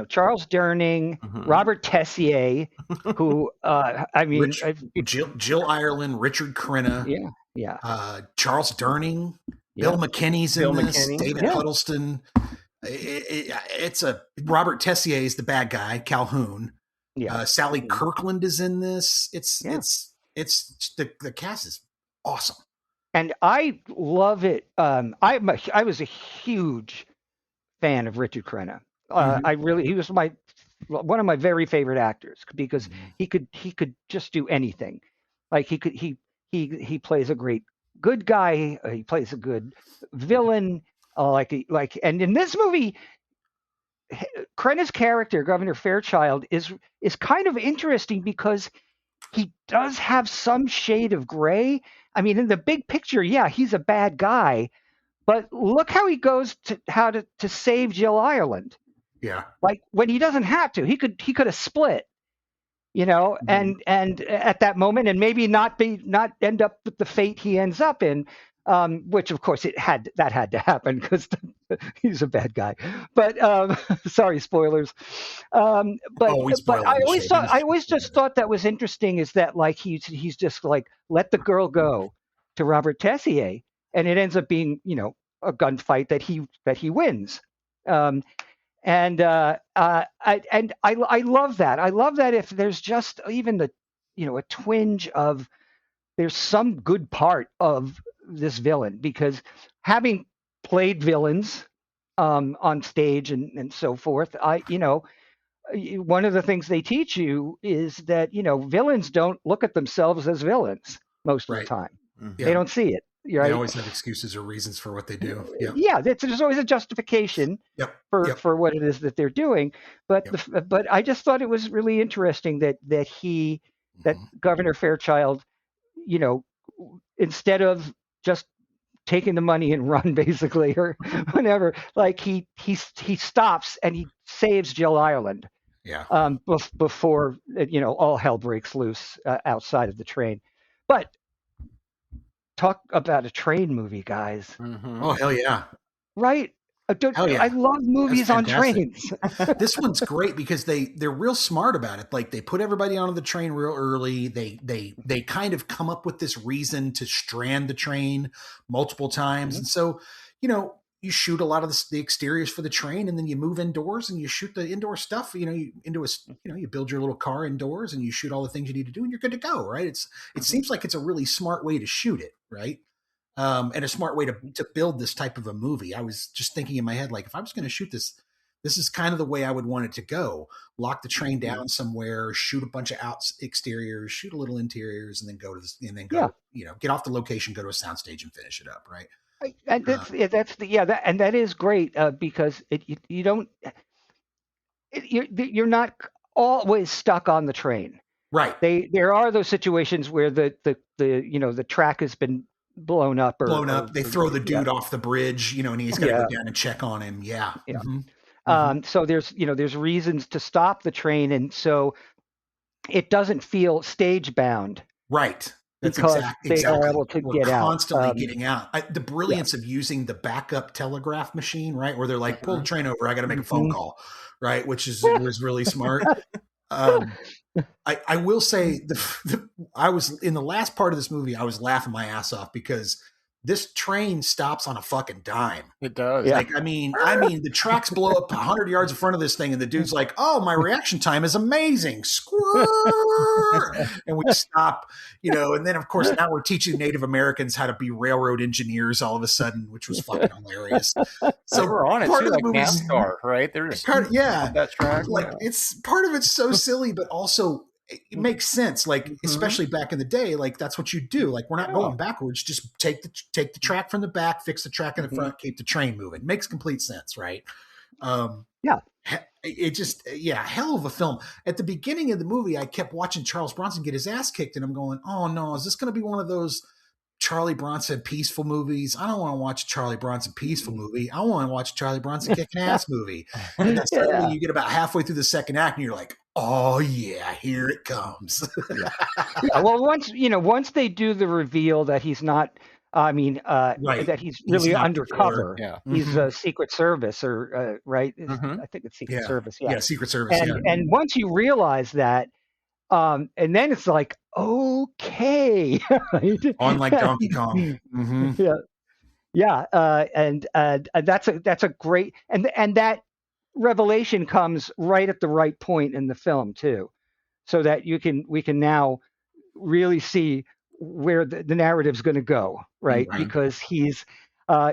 Charles Durning, Robert Tessier, who Jill Ireland, Richard Crenna, Charles Durning, Bill McKinney's in this, David Huddleston. It's Robert Tessier is the bad guy, Calhoun. Sally Kirkland is in this. It's the cast is awesome, and I love it. I was a huge fan of Richard Crenna. He was one of my very favorite actors because he could just do anything. Like he plays a great good guy. He plays a good villain. And in this movie, Crenna's character, Governor Fairchild, is kind of interesting because he does have some shade of gray. I mean, in the big picture, he's a bad guy, but look how he goes to save Jill Ireland. Yeah, like when he doesn't have to, he could have split, and at that moment, and maybe not end up with the fate he ends up in. Which of course had to happen because he's a bad guy. But sorry, spoilers. But I always just thought that was interesting is that like he's just like let the girl go to Robert Tessier, and it ends up being a gunfight that he wins. And I love that. I love that if there's just even a twinge of there's some good part of this villain, because having played villains on stage and so forth, one of the things they teach you is that villains don't look at themselves as villains most of the time. They don't see it. Right? They always have excuses or reasons for what they do. There's always a justification for what it is that they're doing. But but I just thought it was really interesting that Governor Fairchild, instead of just taking the money and run basically or whatever, like he stops and he saves Jill Ireland. Before all hell breaks loose outside of the train. But talk about a train movie, guys. Oh hell yeah. Right? I love movies on trains. This one's great because they're real smart about it. Like they put everybody onto the train real early. They kind of come up with this reason to strand the train multiple times. And so, you shoot a lot of the exteriors for the train, and then you move indoors and you shoot the indoor stuff. You build your little car indoors and you shoot all the things you need to do, and you're good to go. Right? It seems like it's a really smart way to shoot it. Right? And a smart way to build this type of a movie. I was just thinking in my head, like, if I was going to shoot this is kind of the way I would want it to go. Lock the train down somewhere, shoot a bunch of exteriors, shoot a little interiors, and then go to this, and then go, get off the location, go to a soundstage and finish it up. Right. And that is great because you're not always stuck on the train. Right. There are those situations where the track has been blown up. They throw the dude off the bridge, and he's got to go down and check on him. Yeah. So there's reasons to stop the train, and so it doesn't feel stage bound. Right. That's because exactly. They are able to get out. Constantly getting out. The brilliance of using the backup telegraph machine, right? Where they're like, pull the train over. I got to make a phone call. Right. Which was really smart. I will say I was in the last part of this movie, I was laughing my ass off because this train stops on a fucking dime. It does. Yeah. Like, I mean, the tracks blow up 100 yards in front of this thing, and the dude's like, "Oh, my reaction time is amazing." Squirt! And we stop, and then of course now we're teaching Native Americans how to be railroad engineers all of a sudden, which was fucking hilarious. So we're on it part too, of the like NASCAR, right? They're just that track. Like it's part of it's so silly, but also it makes sense. Like, especially back in the day, like that's what you do. Like, we're not going backwards. Just take the track from the back, fix the track in the front, keep the train moving. Makes complete sense. Right. It just, hell of a film. At the beginning of the movie, I kept watching Charles Bronson get his ass kicked, and I'm going, oh no, is this going to be one of those Charlie Bronson peaceful movies. I don't want to watch a Charlie Bronson peaceful movie. I want to watch a Charlie Bronson kicking ass movie. And then suddenly you get about halfway through the second act and you're like, oh yeah, here it comes. Well, once they do the reveal that he's not, that he's really undercover. He's a Secret Service or right? I think it's Secret Service. Yeah, Secret Service. And once you realize that, and then it's like, okay, on like Donkey Kong. And that's a great and that revelation comes right at the right point in the film too, so that we can now really see where the narrative's going to go, right? Because he's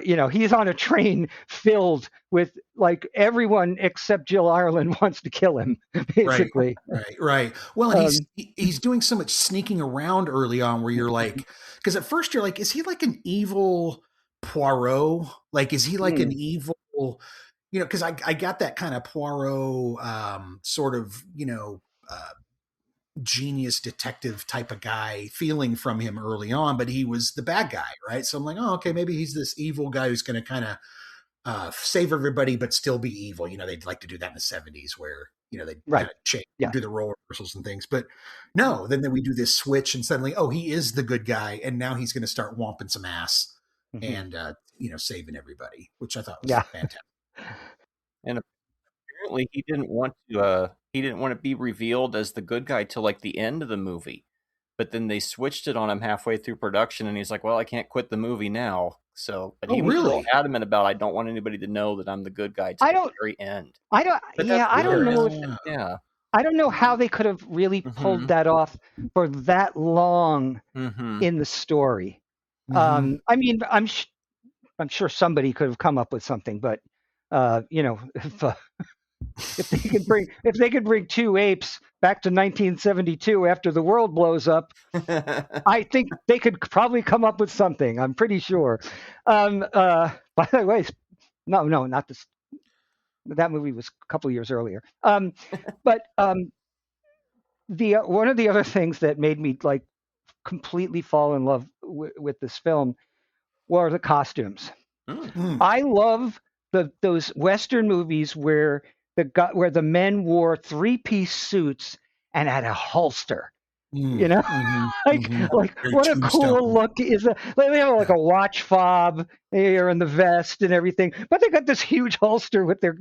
he's on a train filled with like everyone except Jill Ireland wants to kill him, basically. Right. Well, and he's doing so much sneaking around early on where you're like, because at first you're like, is he like an evil Poirot? Like, is he like an evil, because I got that kind of Poirot sort of, genius detective type of guy feeling from him early on, but he was the bad guy, right? So I'm like, oh, okay, maybe he's this evil guy who's going to kind of save everybody but still be evil. They'd like to do that in the 70s where they'd kind of change, do the role reversals and things. But no, then we do this switch and suddenly, oh, he is the good guy, and now he's going to start whomping some ass and saving everybody, which I thought was fantastic. And apparently he didn't want to be revealed as the good guy till like the end of the movie, but then they switched it on him halfway through production, and he's like, well, I can't quit the movie now. So, but he was really adamant about, I don't want anybody to know that I'm the good guy till the very end. I don't know how they could have really pulled that off for that long in the story. I'm sure somebody could have come up with something, but if they could bring two apes back to 1972 after the world blows up, I think they could probably come up with something. I'm pretty sure. By the way, no, not this. That movie was a couple years earlier. But the one of the other things that made me like completely fall in love with this film were the costumes. I love those Western movies where the men wore 3-piece suits and had a holster. Like what a cool look is that? They have like a watch fob here in the vest and everything, but they got this huge holster with their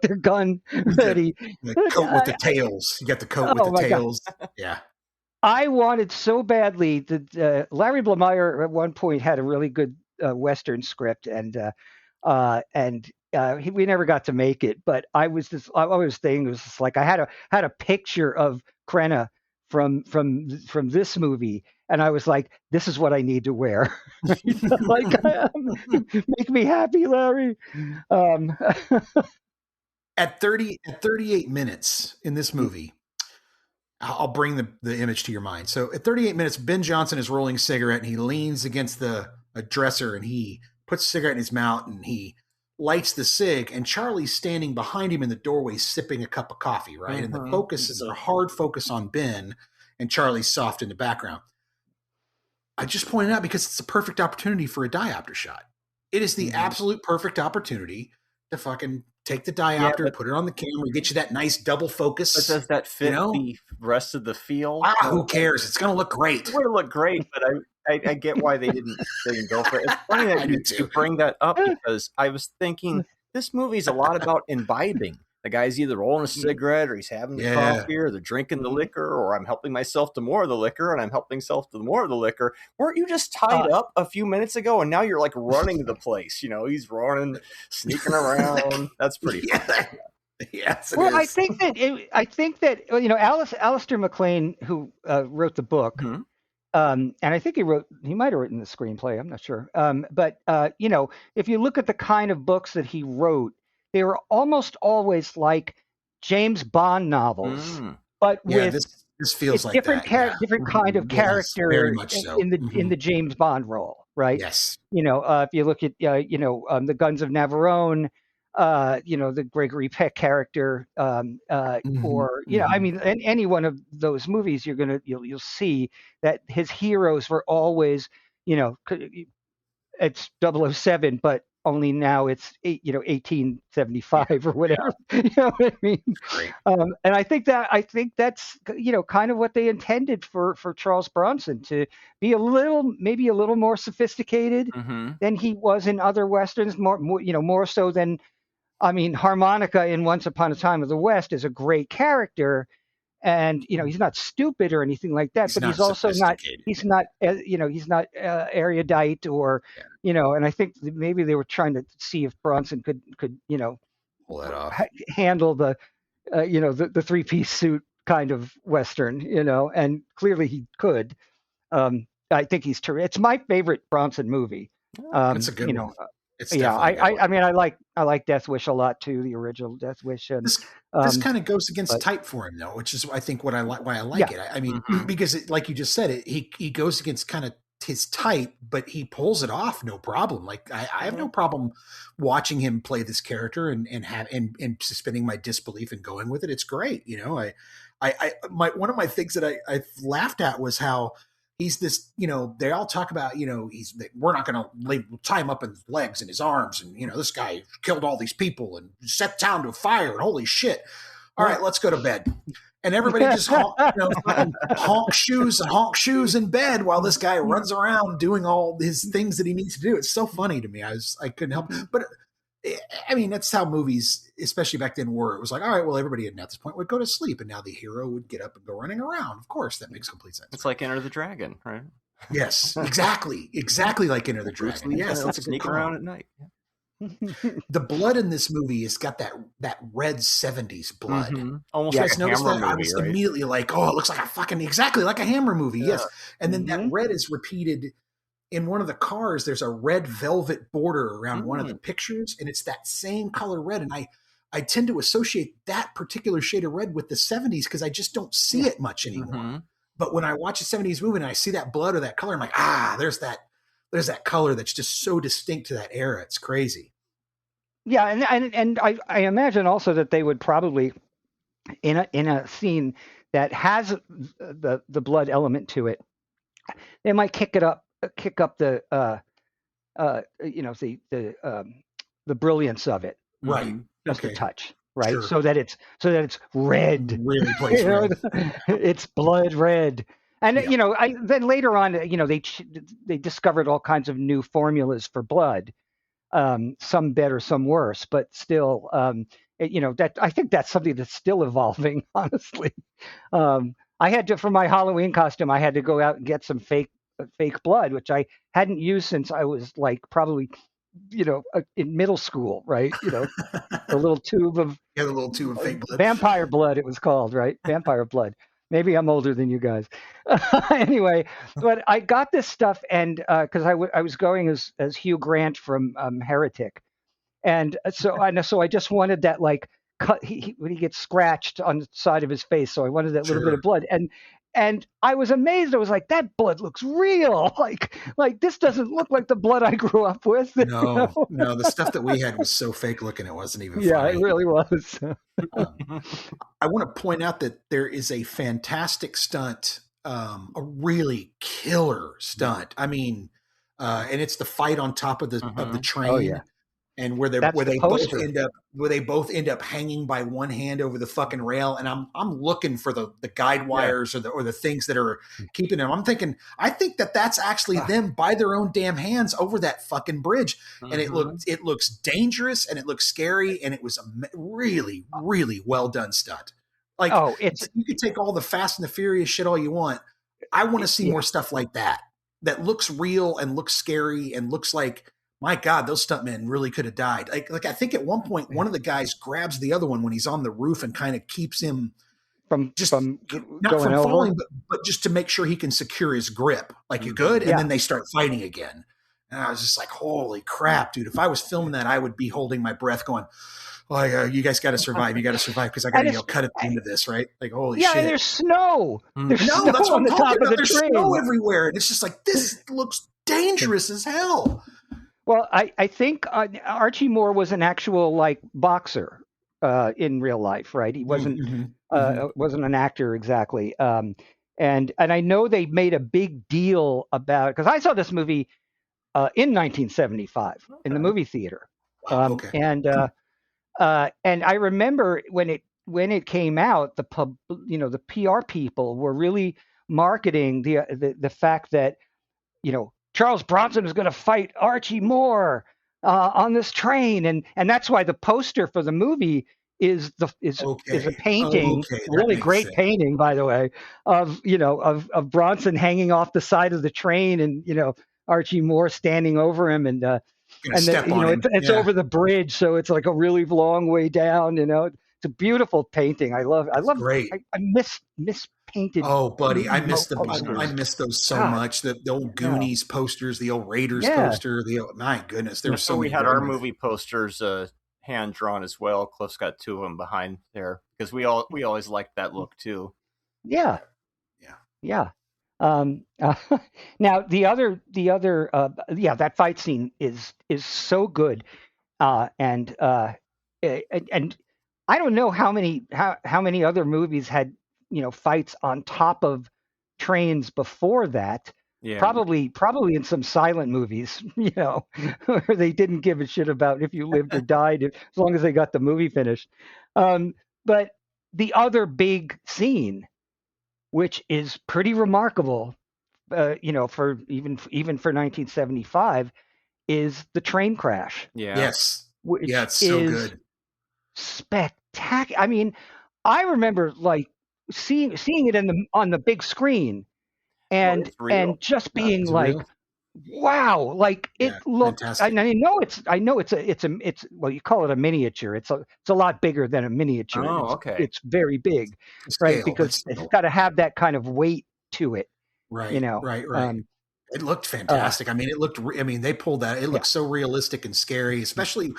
their gun ready. The coat with the tails. You got the coat with the tails. God. Yeah. I wanted so badly that Larry Blomeyer at one point had a really good Western script, and we never got to make it. But I was thinking, it was just like I had a picture of Krenna from this movie, and I was like, this is what I need to wear. Like, make me happy, Larry. At 38 minutes in this movie, I'll bring the image to your mind. So at 38 minutes, Ben Johnson is rolling a cigarette, and he leans against a dresser, and he puts a cigarette in his mouth, and he lights the cig, and Charlie's standing behind him in the doorway sipping a cup of coffee, right? And the focus is a hard focus on Ben, and Charlie's soft in the background. I just pointed out because it's a perfect opportunity for a diopter shot. It is the absolute perfect opportunity to fucking take the diopter, put it on the camera, get you that nice double focus. But does that fit the rest of the feel? Who cares? It's going to look great. It's going to look great, but I get why they didn't go for it. It's funny that you bring that up, because I was thinking this movie's a lot about imbibing. The guy's either rolling a cigarette, or he's having the coffee, or they're drinking the liquor, or I'm helping myself to more of the liquor, and I'm helping myself to more of the liquor. Weren't you just tied up a few minutes ago, and now you're like running the place? He's running, sneaking around. That's pretty funny. Yes. Well, I think that Alistair MacLean, who wrote the book. And I think he might have written the screenplay. I'm not sure. But if you look at the kind of books that he wrote, they were almost always like James Bond novels, but with this feels like different different kind of character very much so. in the James Bond role, right? Yes. If you look at the Guns of Navarone, the Gregory Peck character, or any one of those movies, you'll see that his heroes were always it's 007, but only now it's 1875 or whatever. You know what I mean? Great. And I think that's kind of what they intended for Charles Bronson, to be maybe a little more sophisticated than he was in other westerns, more so than, Harmonica in Once Upon a Time of the West is a great character. And he's not stupid or anything like that, but he's also not. He's not. He's not erudite or. And I think maybe they were trying to see if Bronson could pull that off, handle the the 3-piece suit kind of western, and clearly he could. I think he's terrific. It's my favorite Bronson movie. It's a good one. It's I like Death Wish a lot too, the original Death Wish. And this kind of goes against type for him, though, which is I think why I like it. I mean, because like you just said, he goes against kind of his type, but he pulls it off no problem. Like I have no problem watching him play this character and suspending my disbelief and going with it. It's great, one of my things that I laughed at was how he's this, they all talk about, we're not going to tie him up in his legs and his arms. And, this guy killed all these people and set town to fire and holy shit. All right, let's go to bed. And everybody just honk shoes in bed while this guy runs around doing all his things that he needs to do. It's so funny to me. I couldn't help. But I mean, that's how movies, especially back then, were. It was like, all right, well, everybody at this point would go to sleep, and now the hero would get up and go running around. Of course, that makes complete sense. It's like Enter the Dragon, right? Yes, exactly like Enter the Dragon. Yes, that's a good sneak around at night. The blood in this movie has got that red 70s blood. Almost like a Hammer movie, I was right? immediately like, oh, it looks like exactly like a Hammer movie. Yes. And then that red is repeated in one of the cars. There's a red velvet border around one of the pictures, and it's that same color red. And I tend to associate that particular shade of red with the 70s because I just don't see it much anymore. But when I watch a 70s movie and I see that blood or that color, I'm like, there's that color that's just so distinct to that era. It's crazy. Yeah, and I imagine also that they would probably in a scene that has the blood element to it, they might kick up the the brilliance of it, right? Just a touch, right? Sure. So that it's red. Really plays red. It's blood red. And then later on, they discovered all kinds of new formulas for blood, some better, some worse, but still, that I think that's something that's still evolving. Honestly, I had to, for my Halloween costume, I had to go out and get some fake blood, which I hadn't used since I was like probably, in middle school, right? The little tube of fake blood, vampire blood, it was called, right? Vampire blood. Maybe I'm older than you guys. Anyway, but I got this stuff, and because I was going as Hugh Grant from Heretic, and so I just wanted that like cut when he gets scratched on the side of his face. So I wanted that little bit of blood, and I was amazed. I was like, that blood looks real. Like this doesn't look like the blood I grew up with. No, the stuff that we had was so fake looking. It wasn't even funny. Yeah, it really was. I want to point out that there is a fantastic stunt, a really killer stunt. I mean, and it's the fight on top of the train. Oh, yeah. And where they both end up hanging by one hand over the fucking rail, and I'm looking for the guide wires or the things that are keeping them. I think that's actually them by their own damn hands over that fucking bridge, and it looks dangerous and it looks scary, and it was a really, really well done stunt. Like, you could take all the Fast and the Furious shit all you want. I want to see more stuff like that looks real and looks scary and looks like, my God, those stuntmen really could have died. Like I think at one point, one of the guys grabs the other one when he's on the roof and kind of keeps him from not from falling, but just to make sure he can secure his grip. Like, you good? And then they start fighting again. And I was just like, holy crap, dude. If I was filming that, I would be holding my breath going, oh, you guys got to survive. You got to survive because I got to cut at the end of this, right? Like, holy shit. Yeah, and there's snow. There's snow that's what on the top of the There's train. Snow everywhere. And it's just like, this looks dangerous as hell. Well, I think Archie Moore was an actual like boxer in real life, right? He wasn't wasn't an actor exactly. And I know they made a big deal about it because I saw this movie in 1975 in the movie theater. Okay. And I remember when it came out, the PR people were really marketing the fact that Charles Bronson is going to fight Archie Moore on this train, and that's why the poster for the movie is a painting, really great painting, by the way, of Bronson hanging off the side of the train, and Archie Moore standing over him, and it's over the bridge, so it's like a really long way down. It's a beautiful painting. I love. Great. I miss painted. Oh, buddy, I miss I miss those so much. The old Goonies posters, the old Raiders poster. My goodness, there were so many. We had our movie posters hand drawn as well. Cliff's got two of them behind there because we always liked that look too. Yeah. Now the other that fight scene is so good, and I don't know how many other movies had fights on top of trains before that. Yeah. Probably in some silent movies, where they didn't give a shit about if you lived or died as long as they got the movie finished. But the other big scene, which is pretty remarkable, for even for 1975, is the train crash. Yeah. Yes. It's so good. Spectacular. I mean, I remember like seeing it on the big screen, and just being like, wow, like it looked. I know it's well, you call it a miniature. It's a lot bigger than a miniature. Oh, okay. It's very big, right? Because it's got to have that kind of weight to it. Right. Right. It looked fantastic. They pulled that. It looks so realistic and scary, especially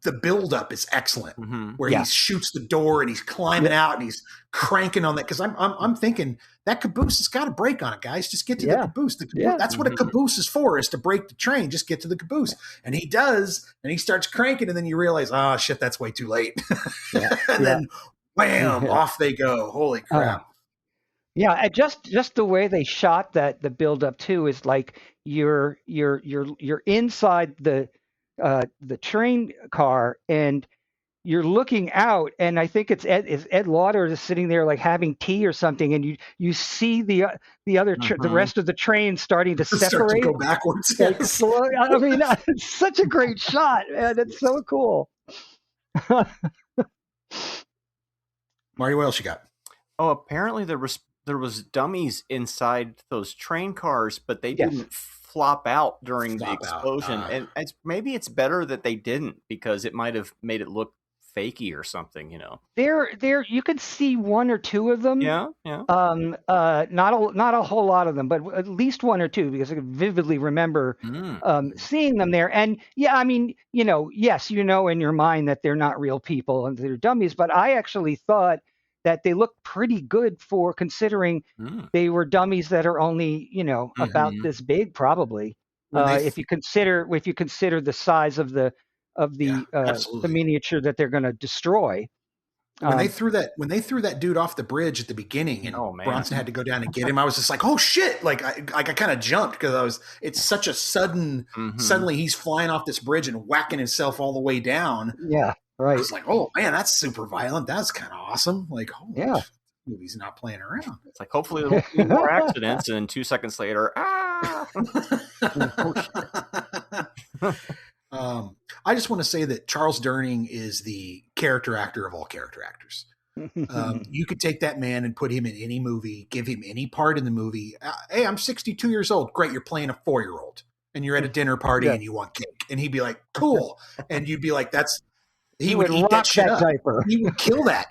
the buildup is excellent, where he shoots the door and he's climbing out and he's cranking on that. Because I'm thinking that caboose has got a brake on it, guys. Just get to the caboose. That's what a caboose is for, is to brake the train. Just get to the caboose. And he does, and he starts cranking, and then you realize, oh, shit, that's way too late. And then, wham, off they go. Holy crap. Yeah, and just the way they shot the build up too is like you're inside the train car and you're looking out, and I think it's Ed Lauder is sitting there like having tea or something, and you see the other the rest of the train starting to separate, start to go backwards. Yes. I mean, it's such a great shot, man. It's so cool. Marty, what else you got? Oh, apparently there was dummies inside those train cars, but they didn't flop out during the explosion. And maybe it's better that they didn't, because it might have made it look fakey or something, There you could see one or two of them. Yeah. Not a whole lot of them, but at least one or two, because I can vividly remember seeing them there. And I mean, yes, in your mind that they're not real people and they're dummies, but I actually thought that they looked pretty good for considering they were dummies that are only, about this big, probably. If you consider the size of the miniature that they're going to destroy. When they threw that dude off the bridge at the beginning, and Bronson had to go down and get him, I was just like, oh shit! Like I kind of jumped, because it's such a sudden. Suddenly he's flying off this bridge and whacking himself all the way down. Yeah. Right. I was like, oh man, that's super violent. That's kind of awesome. Like, this movie's not playing around. It's like, hopefully there'll be more accidents, and then 2 seconds later, I just want to say that Charles Durning is the character actor of all character actors. You could take that man and put him in any movie, give him any part in the movie. Hey, I'm 62 years old. Great, you're playing a 4-year-old, and you're at a dinner party and you want cake, and he'd be like, cool, and you'd be like, he would eat that shit up. Diaper. He would kill that.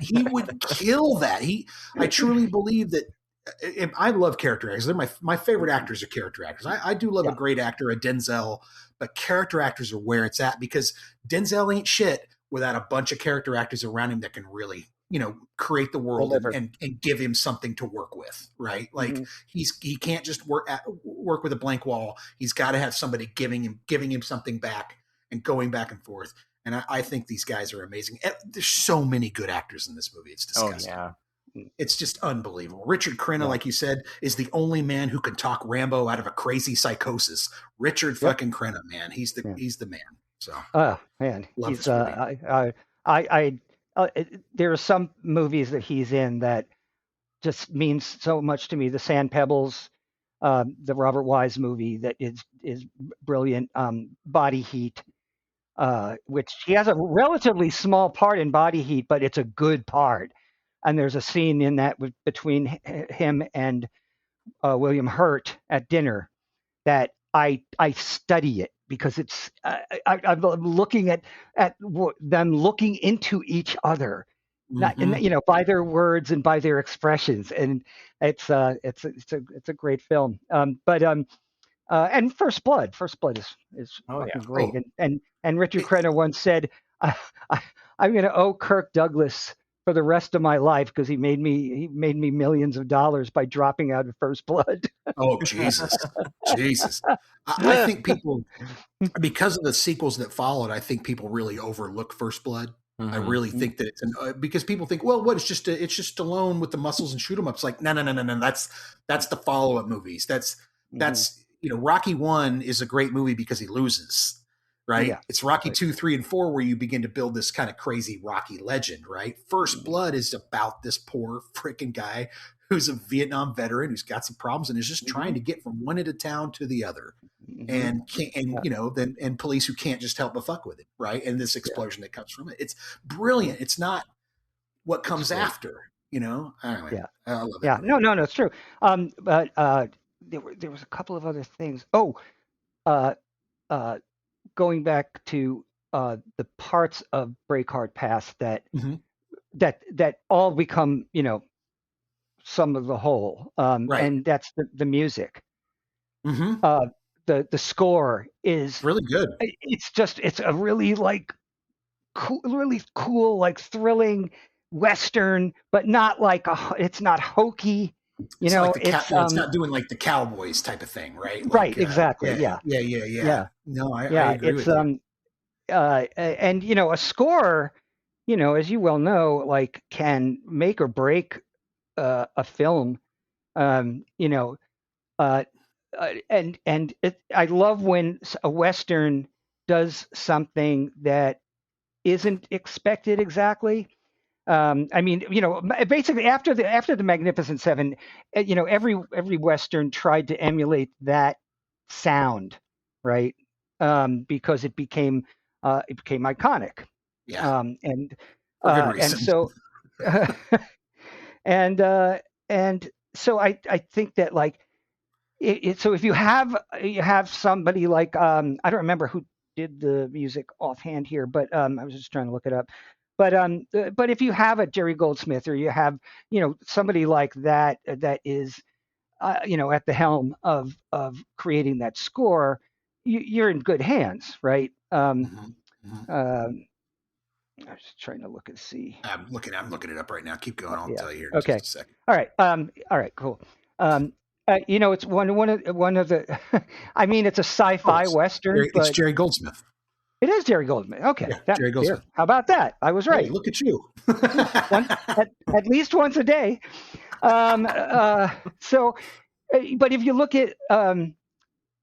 I truly believe that. I love character actors. They're my favorite actors are character actors. I do love a great actor, a Denzel, but character actors are where it's at, because Denzel ain't shit without a bunch of character actors around him that can really, create the world and give him something to work with, right? Like he can't just work with a blank wall. He's got to have somebody giving him something back and going back and forth. And I think these guys are amazing. There's so many good actors in this movie. It's disgusting. Oh, It's just unbelievable. Richard Crenna, like you said, is the only man who can talk Rambo out of a crazy psychosis. Richard fucking Crenna, man. He's the man. So, man, love he's this movie. there are some movies that he's in that just means so much to me. The Sand Pebbles, the Robert Wise movie that is brilliant. Body Heat, which he has a relatively small part in Body Heat, but it's a good part. And there's a scene in that between him and William Hurt at dinner that I study it because it's I'm looking at them looking into each other, not by their words and by their expressions, and it's a great film. And First Blood is fucking great. And Richard Crenna once said, I'm going to owe Kirk Douglas for the rest of my life because he made me millions of dollars by dropping out of First Blood. Oh, Jesus. I think people, because of the sequels that followed, I think people really overlook First Blood. I really think that it's because people think, well, what, it's just Stallone with the muscles and shoot 'em ups. Like, no. That's the follow-up movies. That's Rocky 1 is a great movie because he loses, right? Yeah, it's Rocky 2, 3, and 4 where you begin to build this kind of crazy Rocky legend, right? First Blood is about this poor freaking guy who's a Vietnam veteran who's got some problems and is just trying to get from one end of town to the other, and police who can't just help but fuck with it, right? And this explosion that comes from it, it's brilliant. It's not what comes after, Anyway, I love it. Yeah, no, it's true. But there was a couple of other things. Going back to the parts of Breakheart Pass that all become, some of the whole, and that's the music. The score is really good. It's a really really cool, like thrilling Western, but not it's not hokey. It's not doing like the Cowboys type of thing, right? Right, exactly. Yeah. No, I agree with you. And a score, as you well know, can make or break a film. I love when a Western does something that isn't expected exactly. Basically after the Magnificent Seven, every Western tried to emulate that sound, right? Because it became iconic. Yeah. And so so I think that so if you have somebody like I don't remember who did the music offhand here, but I was just trying to look it up. But if you have a Jerry Goldsmith or you have somebody like that is at the helm of creating that score, you're in good hands, right? I was just trying to look and see. I'm looking it up right now. Keep going. I'll tell you here in just a second. All right. All right. Cool. It's one of the. I mean, it's a sci-fi Western. It's Jerry Goldsmith. It is Jerry Goldsmith. Okay. Yeah, Jerry Goldsmith. How about that? I was right. Hey, look at you. at least once a day. So, but if you look at The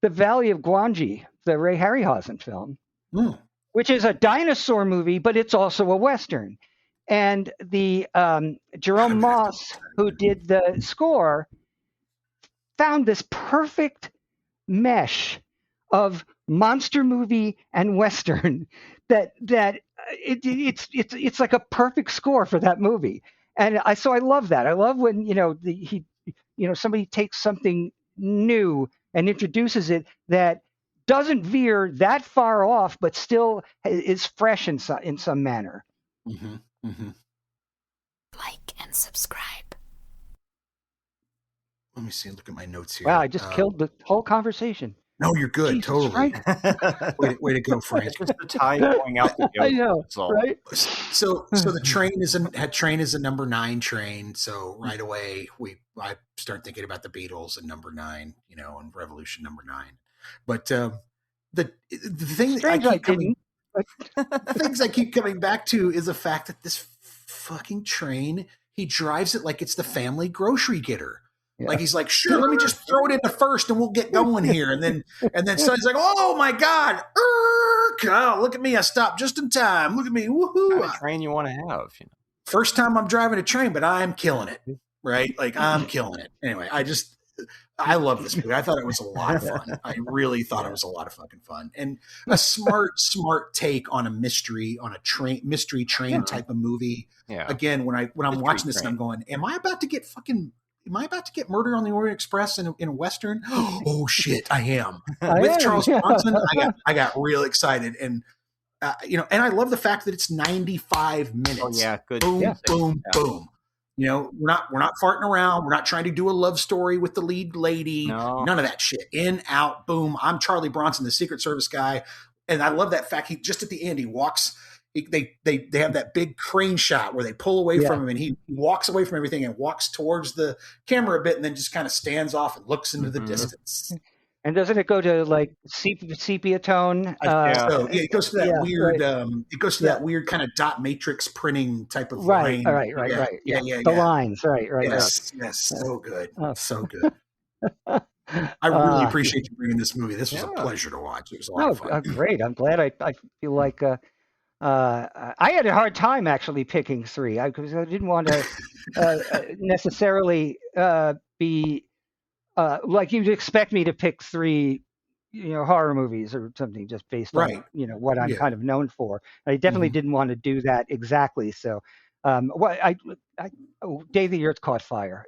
Valley of Gwangi, the Ray Harryhausen film, which is a dinosaur movie, but it's also a Western. And the Jerome Moss, who did the score, found this perfect mesh of monster movie and Western that it's like a perfect score for that movie. And so I love that. I love when somebody takes something new and introduces it that doesn't veer that far off, but still is fresh in some manner. Like and subscribe. Let me see. Look at my notes here. Wow, I just killed the whole conversation. No, you're good. Jesus, totally. Right? way to go, Frank. It's just the tide going out the I know, right? So the train is a number 9 train. So right away I start thinking about the Beatles and number 9, and Revolution number 9. But the thing the things I keep coming back to is the fact that this fucking train he drives it like it's the family grocery getter. Yeah. Like he's like, sure, let me just throw it into first and we'll get going here. And then Sonny's like, oh my God. Oh, look at me. I stopped just in time. Look at me. Woohoo. What kind of train you want to have, you know? First time I'm driving a train, but I'm killing it. Right? Like I'm killing it. Anyway, I love this movie. I thought it was a lot of fun. I really thought it was a lot of fucking fun. And a smart take on a mystery train type of movie. Yeah. Again, when I'm watching this and I'm going, am I about to get murdered on the Orient Express in a Western? Oh shit, I am. With Charles Bronson, I got real excited. And and I love the fact that it's 95 minutes. Oh yeah, good. Boom, boom, boom. You know, we're not farting around. We're not trying to do a love story with the lead lady. No. None of that shit. In, out, boom. I'm Charlie Bronson, the Secret Service guy. And I love that fact. He just at the end, he walks. They have that big crane shot where they pull away from him and he walks away from everything and walks towards the camera a bit and then just kind of stands off and looks into the distance. And doesn't it go to like sepia tone? It goes to that weird. Right. It goes to that weird kind of dot matrix printing type of line. Right. Yeah. The lines. Right. Yes. So good. So good. I really appreciate you bringing this movie. This was a pleasure to watch. It was a lot of fun. Great. I'm glad. I feel like I had a hard time actually picking three because I didn't want to necessarily be. Like you'd expect me to pick three, horror movies or something just based on, what I'm kind of known for. I definitely didn't want to do that exactly. So, Day the Earth Caught Fire.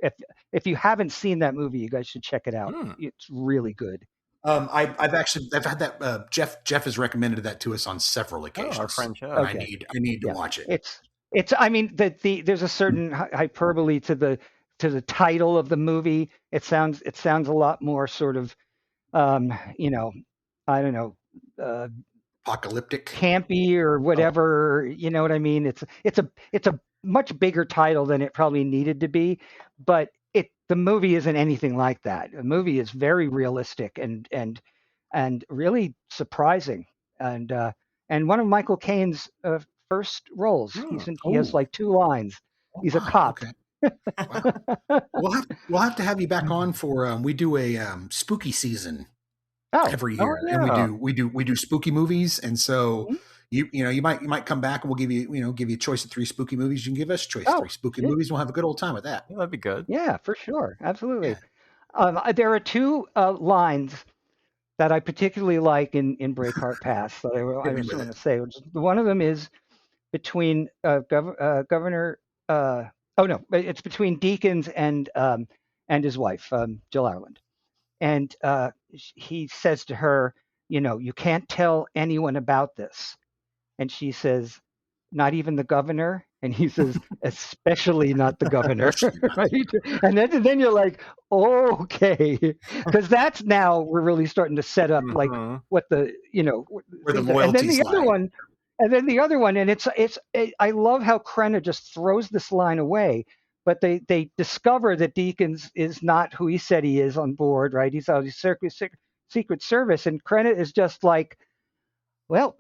If you haven't seen that movie, you guys should check it out. It's really good. I've had that. Jeff has recommended that to us on several occasions. Our friend Jeff. I need to watch it. It's. I mean, there's a certain hyperbole to the title of the movie. It sounds a lot more sort of, I don't know, apocalyptic, campy or whatever. You know what I mean? It's a much bigger title than it probably needed to be, but the movie isn't anything like that. The movie is very realistic and really surprising. And one of Michael Caine's first roles. He has like 2 lines. He's a cop. Okay. Wow. We'll have to have you back on for we do a spooky season every year, and we do spooky movies, and so you might come back and we'll give you a choice of 3 spooky movies. You can give us a choice of 3 spooky movies. We'll have a good old time with that. That'd be good. Yeah, for sure, absolutely. Yeah. There are 2 lines that I particularly like in Breakheart Pass that I just want to say. One of them is between Governor. It's between Deakins and his wife, Jill Ireland. And he says to her, you can't tell anyone about this. And she says, not even the governor? And he says, especially not the governor. Right? And then you're like, oh, okay. Because that's now we're really starting to set up like what the, where the loyalties and then the other one. And then the other one, and I love how Crenna just throws this line away, but they discover that Deakins is not who he said he is on board, right? He's out of Secret Service, and Crenna is just like, well,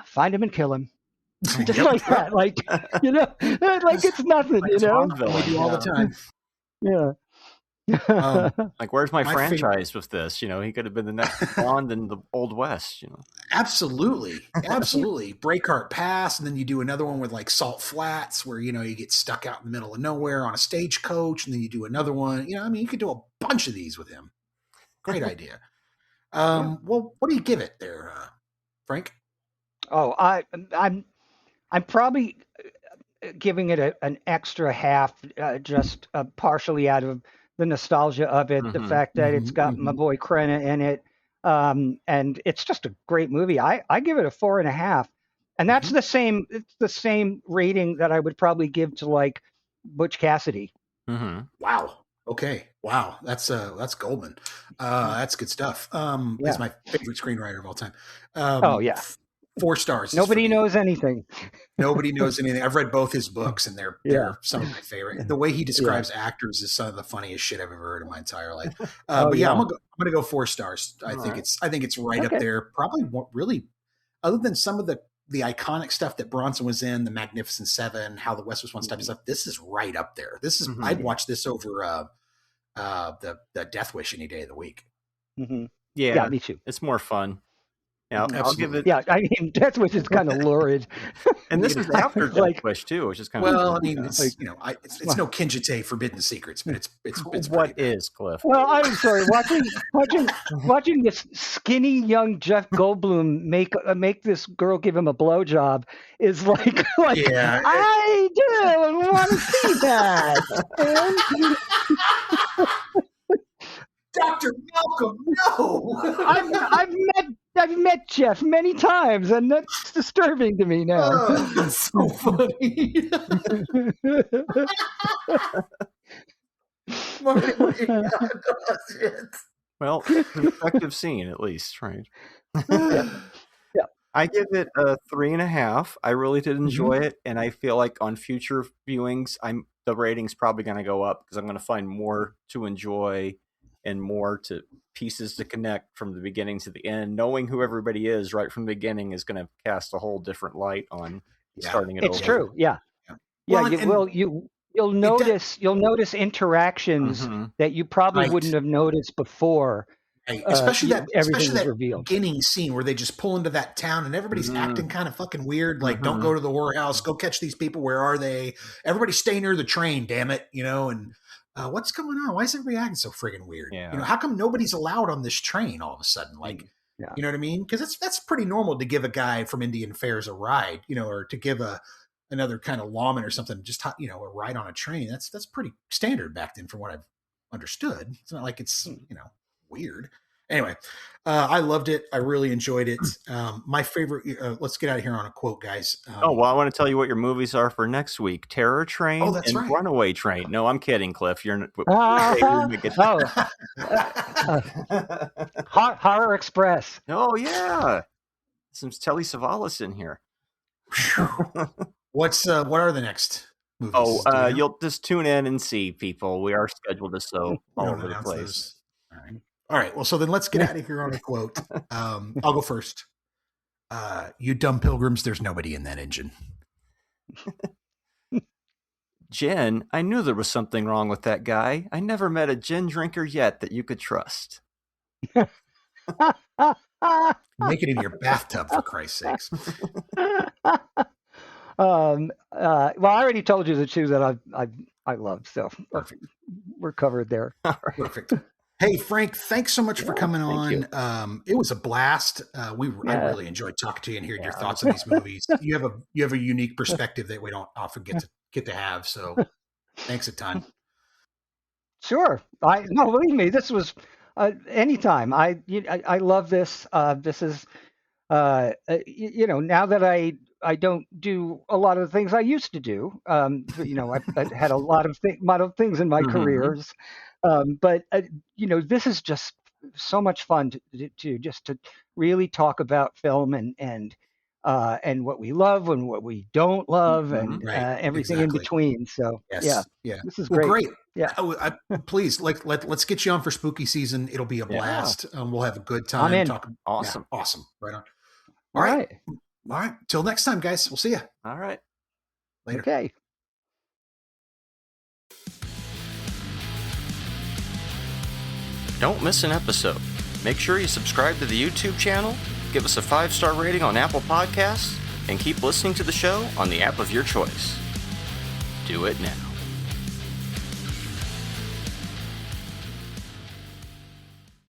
find him and kill him. Just like that, like, like it's nothing, We do all the time. Yeah. Like, where's my franchise with this? He could have been the next Bond in the Old West. Absolutely. Breakheart Pass, and then you do another one with like Salt Flats, where you get stuck out in the middle of nowhere on a stagecoach, and then you do another one. You could do a bunch of these with him. Great idea. Well, what do you give it there, Frank? Oh, I'm probably giving it an extra half, just partially out of the nostalgia of it, the fact that it's got my boy Crenna in it, and it's just a great movie. I give it a 4.5, and that's the same. It's the same rating that I would probably give to like Butch Cassidy. Wow. Okay. Wow. That's Goldman. That's good stuff. He's my favorite screenwriter of all time. 4 stars. Nobody knows anything. Nobody knows anything. I've read both his books, and they're some of my favorite. The way he describes actors is some of the funniest shit I've ever heard in my entire life. I'm gonna go 4 stars. I think it's right up there. Probably really, other than some of the the iconic stuff that Bronson was in, the Magnificent Seven, How the West Was Once type of stuff. This is right up there. This is I'd watch this over the Death Wish any day of the week. Mm-hmm. Yeah, me too. It's more fun. Yeah, I'll give it. Yeah, I mean, Death Wish is kind of lurid, and this is after Death Wish too, which is kind of. Well, I mean, it's it's no Kinjite Forbidden Secrets, but it's what is Cliff? Well, I'm sorry, watching this skinny young Jeff Goldblum make this girl give him a blowjob is like yeah. I don't want to see that. Dr. Malcolm, no! I've met Jeff many times, and that's disturbing to me now. Oh, that's so funny. Well, an effective scene at least, right? Yeah. I give it a 3.5. I really did enjoy it, and I feel like on future viewings, the rating's probably going to go up because I'm going to find more to enjoy and more to pieces to connect from the beginning to the end. Knowing who everybody is right from the beginning is going to cast a whole different light on starting it over. It's true, yeah. You'll notice interactions that you probably wouldn't have noticed before. Right. Especially that revealed. Beginning scene where they just pull into that town and everybody's acting kind of fucking weird. Like, don't go to the whorehouse. Go catch these people. Where are they? Everybody stay near the train, damn it. And what's going on? Why is everybody acting so friggin' weird? Yeah. How come nobody's allowed on this train all of a sudden? Like, you know what I mean? Because that's pretty normal to give a guy from Indian Affairs a ride, or to give another kind of lawman or something, just, a ride on a train. That's pretty standard back then from what I've understood. It's not like it's, weird. Anyway, I loved it. I really enjoyed it. My favorite, let's get out of here on a quote, guys. I want to tell you what your movies are for next week. Terror Train and right. Runaway Train. No, I'm kidding, Cliff. You're Horror Express. Oh, yeah. Some Telly Savalas in here. What are the next movies? You'll just tune in and see, people. We are scheduled to all over the place. All right. Well, so then let's get out of here on a quote. I'll go first. You dumb pilgrims, there's nobody in that engine. Jen, I knew there was something wrong with that guy. I never met a gin drinker yet that you could trust. Make it in your bathtub, for Christ's sakes. Well, I already told you the two that I love, so perfect. We're covered there. All right. Perfect. Hey, Frank, thanks so much for coming on. It was a blast. I really enjoyed talking to you and hearing your thoughts on these movies. You have a unique perspective that we don't often get to have. So thanks a ton. Sure. Believe me, this was anytime. I love this. This is now that I don't do a lot of the things I used to do. I had a lot of things in my careers. But this is just so much fun to really talk about film and what we love and what we don't love and everything in between. So yeah, this is great. Great. Yeah, please let's get you on for spooky season. It'll be a blast. We'll have a good time. I'm in. Awesome. Yeah, awesome. Right on. All right. Till next time, guys. We'll see you. All right. Later. Okay. Don't miss an episode. Make sure you subscribe to the YouTube channel, give us a 5-star rating on Apple Podcasts, and keep listening to the show on the app of your choice. Do it now.